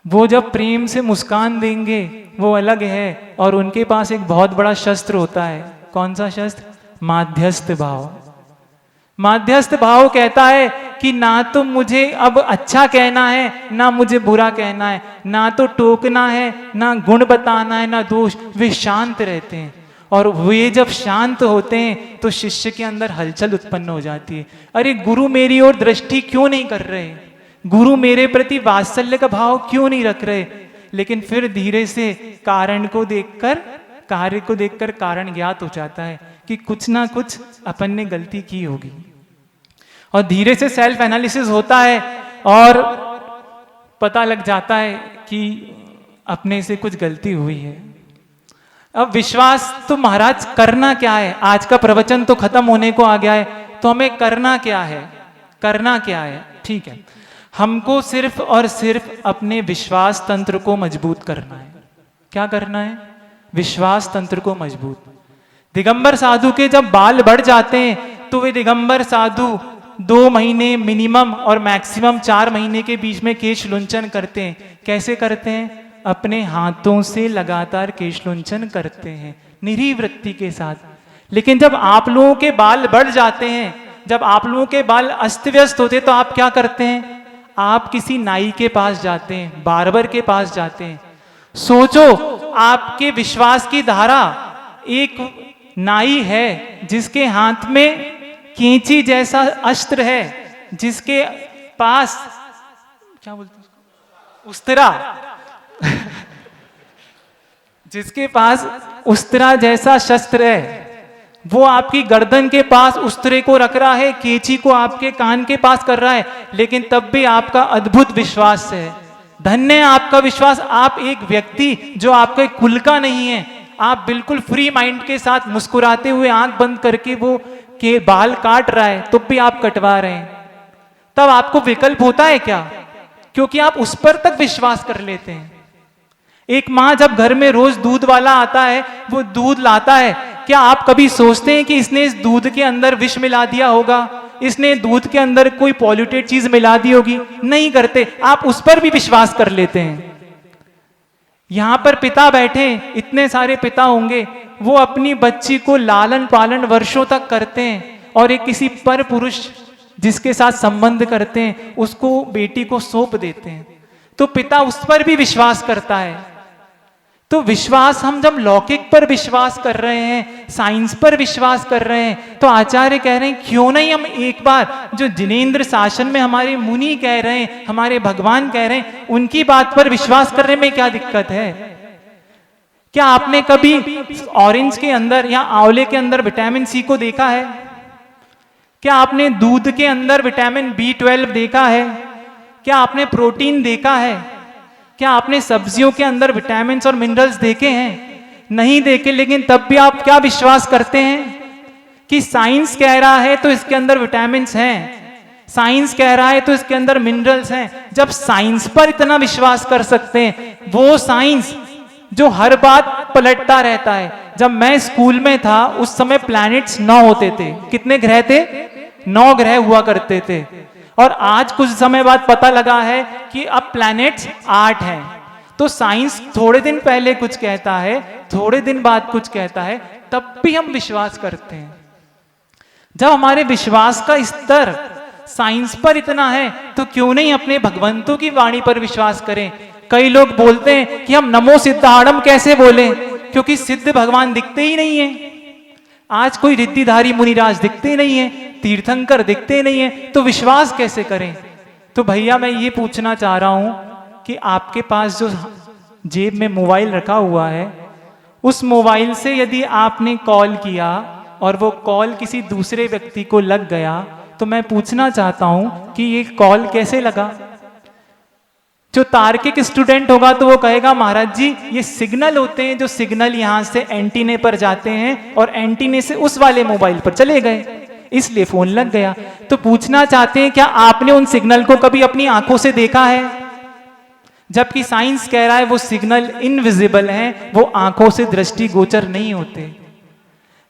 वो जब प्रेम से मुस्कान देंगे वो अलग है। और उनके पास एक बहुत बड़ा शस्त्र होता है। कौन सा शस्त्र? माध्यस्थ भाव। माध्यस्थ भाव कहता है कि ना तो मुझे अब अच्छा कहना है, ना मुझे बुरा कहना है, ना तो टोकना है, ना गुण बताना है, ना दोष। वे शांत रहते हैं। और वे जब शांत होते हैं तो शिष्य के अंदर हलचल उत्पन्न हो जाती है। अरे गुरु मेरी ओर दृष्टि क्यों नहीं कर रहे, गुरु मेरे प्रति वात्सल्य का भाव क्यों नहीं रख रहे। लेकिन फिर धीरे से कारण को देखकर, कार्य को देखकर कारण ज्ञात हो जाता है कि कुछ ना कुछ अपन ने गलती की होगी। और धीरे से सेल्फ एनालिसिस होता है और पता लग जाता है कि अपने से कुछ गलती हुई है। अब विश्वास तो महाराज करना क्या है? आज का प्रवचन तो खत्म होने को आ गया है, तो हमें करना क्या है? करना क्या है? ठीक है, हमको सिर्फ और सिर्फ अपने विश्वास तंत्र को मजबूत करना है। क्या करना है? विश्वास तंत्र को मजबूत। दिगंबर साधु के जब बाल बढ़ जाते हैं तो वे दिगंबर साधु 2 महीने मिनिमम और मैक्सिमम 4 महीने के बीच में केश लुंचन करते हैं। कैसे करते हैं? अपने हाथों से लगातार केश लुंचन करते हैं, निरीह वृत्ति के साथ। लेकिन जब आप लोगों के बाल बढ़ जाते हैं, जब आप लोगों के बाल अस्त व्यस्त होते हैं, तो आप क्या करते हैं? आप किसी नाई के पास जाते हैं, बार्बर के पास जाते हैं। सोचो, आपके विश्वास की धारा, एक नाई है जिसके हाथ में कैंची जैसा अस्त्र है, जिसके पास क्या बोलते हैं उसको? उस्तरा जिसके पास उस्तरा जैसा शस्त्र है, वो आपकी गर्दन के पास उस्तरे को रख रहा है, कैंची को आपके कान के पास कर रहा है, लेकिन तब भी आपका अद्भुत विश्वास है। धन्य है आपका विश्वास। आप एक व्यक्ति जो आपके कुल का नहीं है, आप बिल्कुल फ्री माइंड के साथ मुस्कुराते हुए आंख बंद करके वो के बाल काट रहा है तो भी आप कटवा रहे हैं, तब आपको विकल्प होता है क्या? क्योंकि आप उस पर तक विश्वास कर लेते हैं। एक मां जब घर में रोज दूध वाला आता है, वो दूध लाता है, क्या आप कभी सोचते हैं कि इसने इस दूध के अंदर विष मिला दिया होगा, इसने दूध के अंदर कोई पॉल्यूटेड चीज मिला दी होगी? नहीं करते, आप उस पर भी विश्वास कर लेते हैं। यहां पर पिता बैठे, इतने सारे पिता होंगे, वो अपनी बच्ची को लालन पालन वर्षों तक करते हैं और एक किसी पर पुरुष जिसके साथ संबंध करते हैं उसको, बेटी को सौंप देते हैं, तो पिता उस पर भी विश्वास करता है। तो विश्वास, हम जब लौकिक पर विश्वास कर रहे हैं, साइंस पर विश्वास कर रहे हैं, तो आचार्य कह रहे हैं क्यों नहीं हम एक बार जो जिनेंद्र शासन में हमारे मुनि कह रहे हैं, हमारे भगवान कह रहे हैं, उनकी बात पर विश्वास करने में क्या दिक्कत है? क्या आपने कभी ऑरेंज के अंदर या आंवले के अंदर विटामिन सी को देखा है? क्या आपने दूध के अंदर विटामिन B12 देखा है? क्या आपने प्रोटीन देखा है? क्या आपने सब्जियों के अंदर विटामिन और मिनरल्स देखे हैं? नहीं देखे, लेकिन तब भी आप क्या विश्वास करते हैं कि साइंस कह रहा है तो इसके अंदर विटामिन हैं, साइंस कह रहा है तो इसके अंदर मिनरल्स हैं। जब साइंस पर इतना विश्वास कर सकते हैं, वो साइंस जो हर बात पलटता रहता है। जब मैं स्कूल में था उस समय प्लैनेट्स 9 होते थे। कितने ग्रह थे? 9 ग्रह हुआ करते थे, और आज कुछ समय बाद पता लगा है कि अब प्लैनेट्स 8 हैं। तो साइंस थोड़े दिन पहले कुछ कहता है, थोड़े दिन बाद कुछ कहता है, तब भी हम विश्वास करते हैं। जब हमारे विश्वास का स्तर साइंस पर इतना है, तो क्यों नहीं अपने भगवंतों की वाणी पर विश्वास करें? कई लोग बोलते हैं कि हम नमो सिद्धाणम कैसे बोलें, क्योंकि सिद्ध भगवान दिखते ही नहीं है। आज कोई रिद्धिधारी मुनिराज दिखते नहीं है, तीर्थंकर दिखते नहीं है, तो विश्वास कैसे करें? तो भैया मैं ये पूछना चाह रहा हूं कि आपके पास जो जेब में मोबाइल रखा हुआ है, उस मोबाइल से यदि आपने कॉल किया और वो कॉल किसी दूसरे व्यक्ति को लग गया, तो मैं पूछना चाहता हूं कि ये कॉल कैसे लगा? जो तार्किक स्टूडेंट होगा तो वो कहेगा महाराज जी ये सिग्नल होते हैं, जो सिग्नल यहां से एंटीने पर जाते हैं और एंटीने से उस वाले मोबाइल पर चले गए, इसलिए फोन लग गया। तो पूछना चाहते हैं क्या आपने उन सिग्नल को कभी अपनी आंखों से देखा है? जबकि साइंस कह रहा है वो सिग्नल इनविजिबल हैं, वो आंखों से दृष्टिगोचर नहीं होते।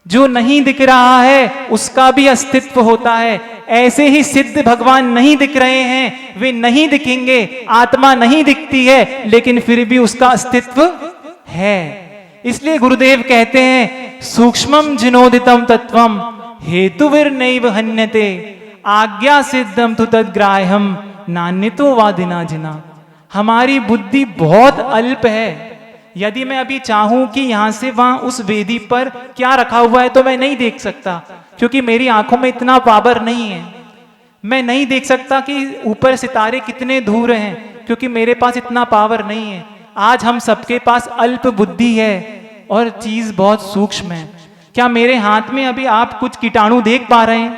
जो नहीं दिख रहा है उसका भी अस्तित्व होता है। ऐसे ही सिद्ध भगवान नहीं दिख रहे हैं, वे नहीं दिखेंगे, आत्मा नहीं दिखती है, लेकिन फिर भी उसका अस्तित्व है। इसलिए गुरुदेव कहते हैं सूक्ष्मम जिनोदितम तत्वम हेतुविर नैव हन्यते आज्ञा सिद्धम तु तद्ग्राह्यम नान्यतो वादिना जिना। हमारी बुद्धि बहुत अल्प है। यदि मैं अभी चाहूं कि यहां से वहां उस वेदी पर क्या रखा हुआ है तो मैं नहीं देख सकता, क्योंकि मेरी आंखों में इतना पावर नहीं है। मैं नहीं देख सकता कि ऊपर सितारे कितने दूर हैं, क्योंकि मेरे पास इतना पावर नहीं है। आज हम सबके पास अल्प बुद्धि है और चीज बहुत सूक्ष्म है। क्या मेरे हाथ में अभी आप कुछ कीटाणु देख पा रहे हैं?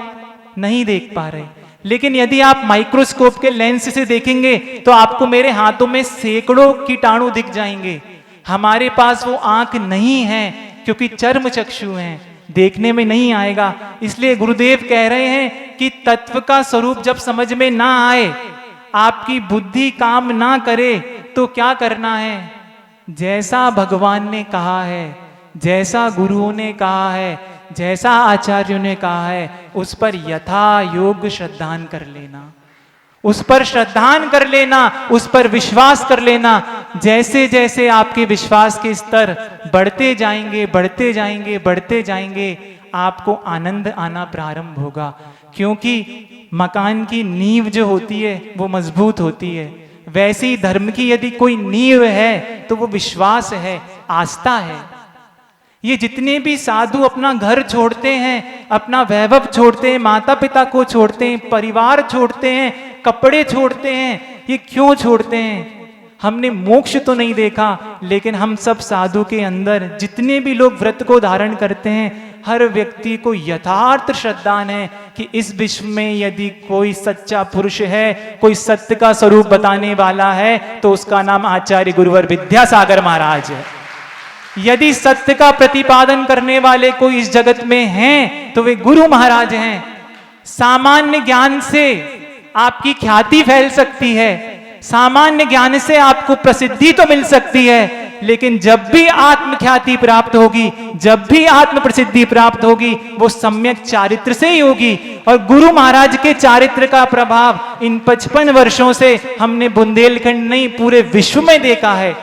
नहीं देख पा रहे। लेकिन यदि आप माइक्रोस्कोप के लेंस से देखेंगे तो आपको मेरे हाथों में सैकड़ों कीटाणु दिख जाएंगे। हमारे पास वो आंख नहीं है, क्योंकि चर्म चक्षु हैं, देखने में नहीं आएगा। इसलिए गुरुदेव कह रहे हैं कि तत्व का स्वरूप जब समझ में ना आए, आपकी बुद्धि काम ना करे, तो क्या करना है? जैसा भगवान ने कहा है, जैसा गुरुओं ने कहा है, जैसा आचार्यों ने कहा है, उस पर यथा योग श्रद्धान कर लेना, उस पर श्रद्धान कर लेना, उस पर विश्वास कर लेना। जैसे जैसे आपके विश्वास के स्तर बढ़ते जाएंगे, बढ़ते जाएंगे, बढ़ते जाएंगे, आपको आनंद आना प्रारंभ होगा। क्योंकि मकान की नींव जो होती है वो मजबूत होती है, वैसे ही धर्म की यदि कोई नींव है तो वो विश्वास है, आस्था है। ये जितने भी साधु अपना घर छोड़ते हैं, अपना वैभव छोड़ते हैं, माता पिता को छोड़ते हैं, परिवार छोड़ते हैं, कपड़े छोड़ते हैं, ये क्यों छोड़ते हैं? हमने मोक्ष तो नहीं देखा, लेकिन हम सब साधु के अंदर जितने भी लोग व्रत को धारण करते हैं, हर व्यक्ति को यथार्थ श्रद्धान है कि इस विश्व में यदि कोई सच्चा पुरुष है, कोई सत्य का स्वरूप बताने वाला है, तो उसका नाम आचार्य गुरुवर विद्यासागर महाराज है। यदि सत्य का प्रतिपादन करने वाले कोई इस जगत में हैं, तो वे गुरु महाराज हैं। सामान्य ज्ञान से आपकी ख्याति फैल सकती है, सामान्य ज्ञान से आपको प्रसिद्धि तो मिल सकती है, लेकिन जब भी आत्मख्याति प्राप्त होगी, जब भी आत्म प्रसिद्धि प्राप्त होगी, वो सम्यक चारित्र से ही होगी। और गुरु महाराज के चारित्र का प्रभाव इन 55 वर्षों से हमने बुंदेलखंड नहीं पूरे विश्व में देखा है।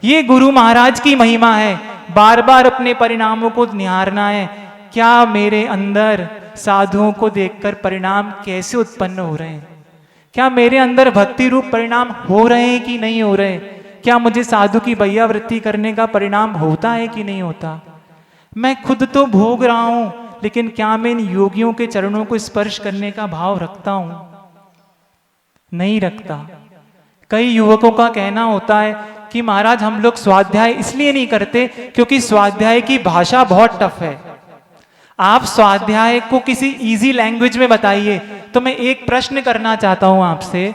ये गुरु महाराज की महिमा है। बार बार अपने परिणामों को निहारना है। क्या मेरे अंदर साधुओं को देखकर परिणाम कैसे उत्पन्न हो रहे हैं? क्या मेरे अंदर भक्ति रूप परिणाम हो रहे हैं कि नहीं हो रहे? क्या मुझे साधु की वैयावृत्ति करने का परिणाम होता है कि नहीं होता? मैं खुद तो भोग रहा हूं, लेकिन क्या मैं इन योगियों के चरणों को स्पर्श करने का भाव रखता हूं? नहीं रखता। कई युवकों का कहना होता है कि महाराज हम लोग स्वाध्याय इसलिए नहीं करते क्योंकि स्वाध्याय की भाषा बहुत टफ है। आप स्वाध्याय को किसी इजी लैंग्वेज में बताइए। तो मैं एक प्रश्न करना चाहता हूं आपसे,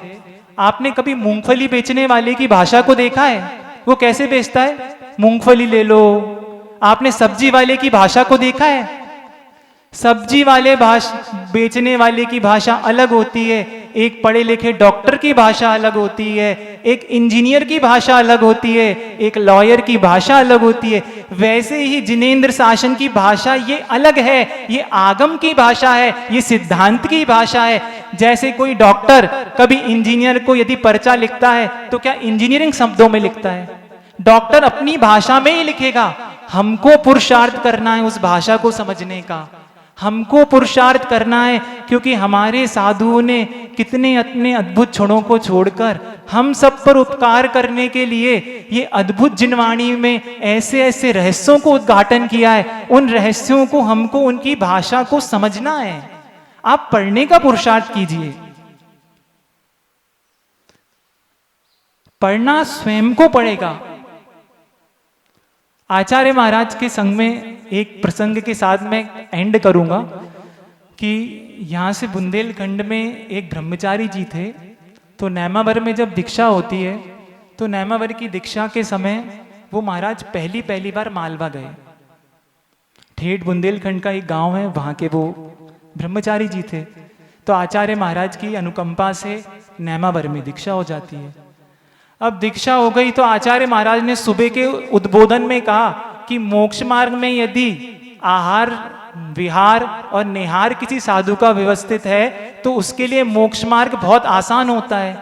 आपने कभी मूंगफली बेचने वाले की भाषा को देखा है? वो कैसे बेचता है? मूंगफली ले लो। आपने सब्जी वाले की भाषा को देखा है? सब्जी वाले बेचने वाले की भाषा अलग होती है, एक पढ़े लिखे डॉक्टर की भाषा अलग होती है, एक इंजीनियर की भाषा अलग होती है, एक लॉयर की भाषा अलग होती है। वैसे ही जिनेंद्र शासन की भाषा ये अलग है, ये आगम की भाषा है, ये सिद्धांत की भाषा है। जैसे कोई डॉक्टर कभी इंजीनियर को यदि पर्चा लिखता है तो क्या इंजीनियरिंग शब्दों में लिखता है? डॉक्टर अपनी भाषा में ही लिखेगा। हमको पुरुषार्थ करना है उस भाषा को समझने का, हमको पुरुषार्थ करना है, क्योंकि हमारे साधुओं ने कितने अपने अद्भुत क्षणों को छोड़कर हम सब पर उपकार करने के लिए ये अद्भुत जिनवाणी में ऐसे ऐसे रहस्यों को उद्घाटन किया है। उन रहस्यों को हमको उनकी भाषा को समझना है। आप पढ़ने का पुरुषार्थ कीजिए। पढ़ना स्वयं को पड़ेगा। आचार्य महाराज के संग में एक प्रसंग के साथ मैं एंड करूंगा कि यहाँ से बुंदेलखंड में एक ब्रह्मचारी जी थे। तो नैमावर में जब दीक्षा होती है तो नैमावर की दीक्षा के समय वो महाराज पहली बार मालवा गए। ठेठ बुंदेलखंड का एक गांव है, वहाँ के वो ब्रह्मचारी जी थे। तो आचार्य महाराज की अनुकंपा से नैमावर में दीक्षा हो जाती है। अब दीक्षा हो गई तो आचार्य महाराज ने सुबह के उद्बोधन में कहा कि मोक्ष मार्ग में यदि आहार विहार और निहार किसी साधु का व्यवस्थित है तो उसके लिए मोक्ष मार्ग बहुत आसान होता है।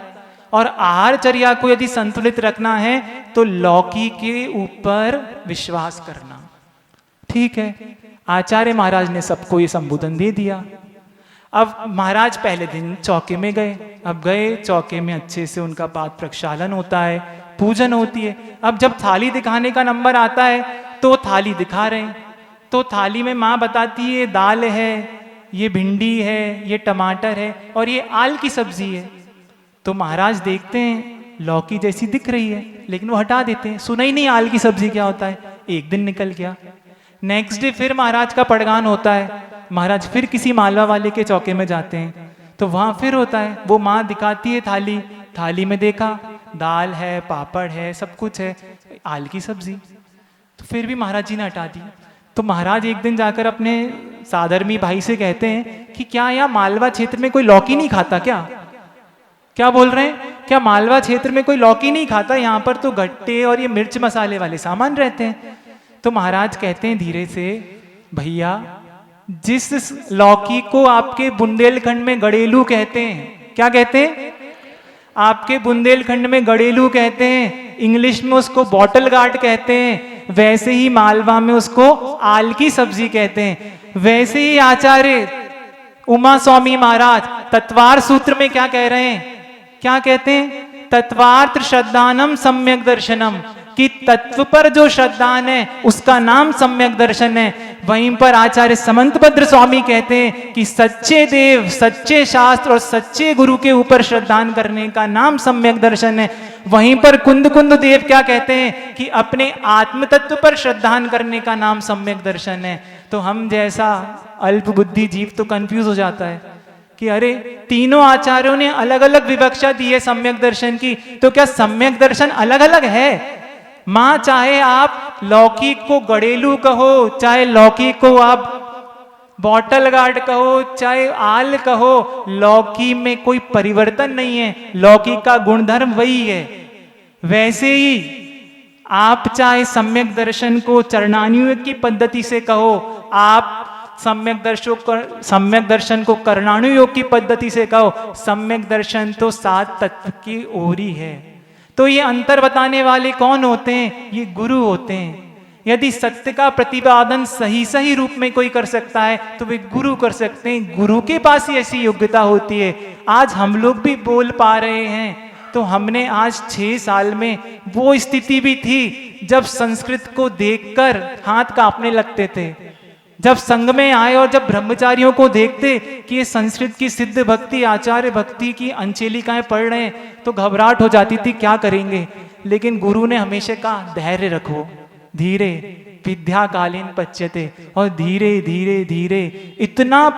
और आहारचर्या को यदि संतुलित रखना है तो लौकी के ऊपर विश्वास करना। ठीक है, आचार्य महाराज ने सबको ये संबोधन दे दिया। अब महाराज पहले दिन चौके में गए। अब गए चौके में, अच्छे से उनका पाद प्रक्षालन होता है, पूजन होती है। अब जब थाली दिखाने का नंबर आता है तो थाली दिखा रहे हैं। तो थाली में माँ बताती है दाल है, ये भिंडी है, ये टमाटर है और ये आल की सब्जी है। तो महाराज देखते हैं लौकी जैसी दिख रही है, लेकिन वो हटा देते हैं, सुना ही नहीं आल की सब्जी क्या होता है। एक दिन निकल गया। नेक्स्ट डे फिर महाराज का पड़गान होता है। महाराज फिर किसी मालवा वाले के चौके में जाते हैं तो वहां फिर होता है। वो माँ दिखाती है थाली, थाली में देखा दाल है, पापड़ है, सब कुछ है, आल की सब्जी। तो फिर भी महाराज जी ने हटा दी। तो महाराज एक दिन जाकर अपने साधर्मी भाई से कहते हैं कि क्या यहाँ मालवा क्षेत्र में कोई लौकी नहीं खाता क्या? क्या बोल रहे हैं? क्या मालवा क्षेत्र में कोई लौकी नहीं खाता? यहाँ पर तो गट्टे और ये मिर्च मसाले वाले सामान रहते हैं। तो महाराज कहते हैं धीरे से, भैया जिस लौकी को आपके बुंदेलखंड में गड़ेलू कहते हैं, क्या कहते हैं? आपके बुंदेलखंड में गड़ेलू कहते हैं, इंग्लिश में उसको बॉटल गार्ड कहते हैं, वैसे ही मालवा में उसको आल की सब्जी कहते हैं। वैसे ही आचार्य उमा स्वामी महाराज तत्वार सूत्र में क्या कह रहे हैं? क्या कहते हैं? तत्वार्थ श्रद्धानम सम्यक दर्शनम, कि तत्व पर जो श्रद्धान है उसका नाम सम्यक दर्शन है। वहीं पर आचार्य समंतभद्र स्वामी कहते हैं कि सच्चे देव, सच्चे शास्त्र और सच्चे गुरु के ऊपर श्रद्धान करने का नाम सम्यक दर्शन है। वहीं पर कुंद देव क्या कहते हैं कि अपने आत्म तत्व पर श्रद्धान करने का नाम सम्यक दर्शन है। तो हम जैसा अल्प बुद्धि जीव तो कंफ्यूज हो जाता है कि अरे तीनों आचार्यों ने अलग अलग विवक्षा दी है सम्यक दर्शन की, तो क्या सम्यक दर्शन अलग अलग है? मां, चाहे आप लौकिक को गड़ेलू कहो, चाहे लौकिक को आप बॉटल गार्ड कहो, चाहे आल कहो, लौकी में कोई परिवर्तन नहीं है, लौकी का गुणधर्म वही है। वैसे ही आप चाहे सम्यक दर्शन को चरणानुयोग की पद्धति से कहो, आप सम्यक दर्शन को कर्णानुयोग की पद्धति से कहो, सम्यक दर्शन तो सात तत्व की ओर ही है। तो ये अंतर बताने वाले कौन होते हैं? ये गुरु होते हैं। यदि सत्य का प्रतिपादन सही रूप में कोई कर सकता है तो वे गुरु कर सकते हैं। गुरु के पास ही ऐसी योग्यता होती है। आज हम लोग भी बोल पा रहे हैं तो हमने आज 6 साल में वो स्थिति भी थी जब संस्कृत को देखकर हाथ कांपने लगते थे। जब संघ में आए और जब ब्रह्मचारियों को देखते कि ये संस्कृत की सिद्ध भक्ति, आचार्य भक्ति की अंचेलिकाएं पढ़ रहे हैं तो घबराहट हो जाती थी, क्या करेंगे। लेकिन गुरु ने हमेशा कहा धैर्य रखो, धीरे विद्या कालीन पच्यते, और धीरे धीरे धीरे इतना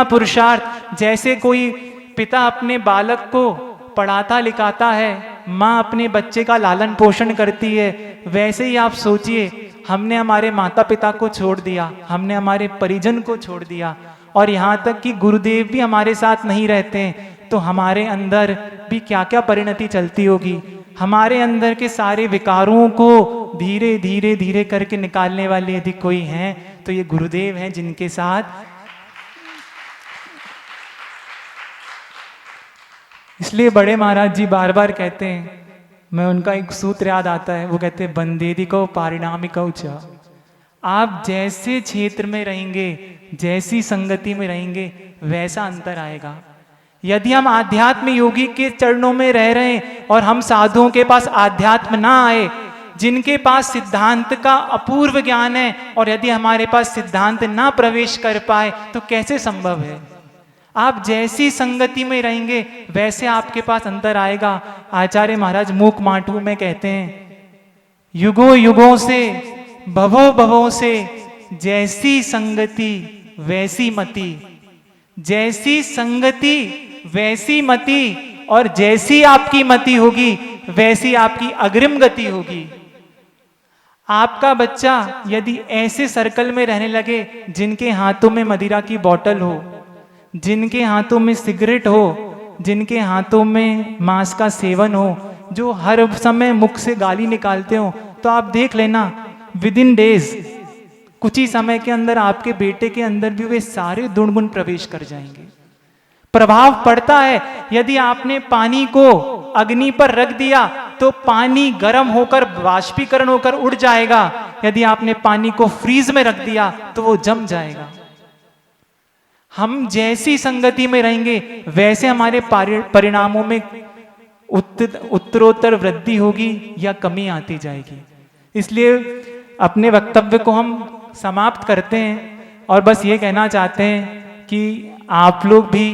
पुरुषार्थ जैसे कोई पिता अपने बालक को पढ़ाता लिखाता है, माँ अपने बच्चे का लालन पोषण करती है, वैसे ही आप सोचिए हमने हमारे माता पिता को छोड़ दिया, हमने हमारे परिजन को छोड़ दिया, और यहाँ तक कि गुरुदेव भी हमारे साथ नहीं रहते हैं, तो हमारे अंदर भी क्या क्या परिणति चलती होगी। हमारे अंदर के सारे विकारों को धीरे धीरे धीरे करके निकालने वाले यदि कोई हैं तो ये गुरुदेव हैं, जिनके साथ इसलिए बड़े महाराज जी बार बार कहते हैं, मैं उनका एक सूत्र याद आता है, वो कहते हैं बंदेदिको पारिणामिको च। आप जैसे क्षेत्र में रहेंगे, जैसी संगति में रहेंगे, वैसा अंतर आएगा। यदि हम आध्यात्म योगी के चरणों में रह रहे हैं और हम साधुओं के पास आध्यात्म ना आए, जिनके पास सिद्धांत का अपूर्व ज्ञान है, और यदि हमारे पास सिद्धांत ना प्रवेश कर पाए तो कैसे संभव है। आप जैसी संगति में रहेंगे वैसे आपके पास अंतर आएगा। आचार्य महाराज मूक माटू में कहते हैं, युगों युगों से भवों भवों से जैसी संगति वैसी मति, जैसी संगति वैसी मति, और जैसी आपकी मति होगी वैसी आपकी अग्रिम गति होगी। आपका बच्चा यदि ऐसे सर्कल में रहने लगे जिनके हाथों में मदिरा की बोतल हो, जिनके हाथों में सिगरेट हो, जिनके हाथों में मांस का सेवन हो, जो हर समय मुख से गाली निकालते हो, तो आप देख लेना विद इन डेज, कुछ ही समय के अंदर आपके बेटे के अंदर भी वे सारे दुर्गुण प्रवेश कर जाएंगे। प्रभाव पड़ता है। यदि आपने पानी को अग्नि पर रख दिया तो पानी गर्म होकर वाष्पीकरण होकर उड़ जाएगा। यदि आपने पानी को फ्रीज में रख दिया तो वो जम जाएगा। हम जैसी संगति में रहेंगे वैसे हमारे परिणामों में उत्तरोत्तर वृद्धि होगी या कमी आती जाएगी। इसलिए अपने वक्तव्य को हम समाप्त करते हैं और बस ये कहना चाहते हैं कि आप लोग भी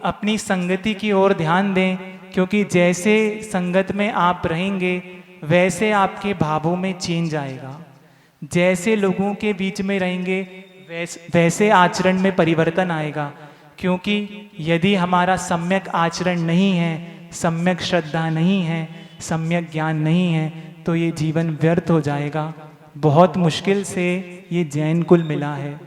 अपनी संगति की ओर ध्यान दें, क्योंकि जैसे संगत में आप रहेंगे वैसे आपके भावों में चेंज आएगा। जैसे लोगों के बीच में रहेंगे वैसे आचरण में परिवर्तन आएगा। क्योंकि यदि हमारा सम्यक आचरण नहीं है, सम्यक श्रद्धा नहीं है, सम्यक ज्ञान नहीं है, तो ये जीवन व्यर्थ हो जाएगा। बहुत मुश्किल से ये जैन कुल मिला है।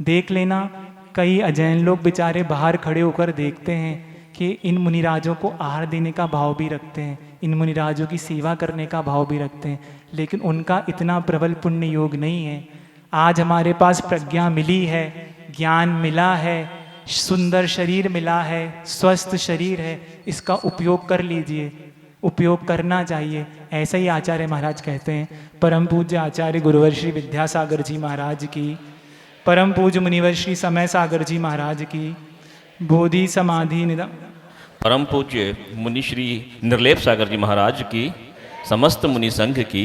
देख लेना, कई अजैन लोग बेचारे बाहर खड़े होकर देखते हैं कि इन मुनिराजों को आहार देने का भाव भी रखते हैं, इन मुनिराजों की सेवा करने का भाव भी रखते हैं, लेकिन उनका इतना प्रबल पुण्य योग नहीं है। आज हमारे पास प्रज्ञा मिली है, ज्ञान मिला है, सुंदर शरीर मिला है, स्वस्थ शरीर है, इसका उपयोग कर लीजिए, उपयोग करना चाहिए। ऐसा ही आचार्य महाराज कहते हैं। परम पूज्य आचार्य गुरुवर श्री विद्यासागर जी महाराज की, परम पूज्य मुनिवर श्री समय सागर जी महाराज की, बोधि समाधि निधम परम पूज्य मुनि श्री निर्लेप सागर जी महाराज की, समस्त मुनि संघ की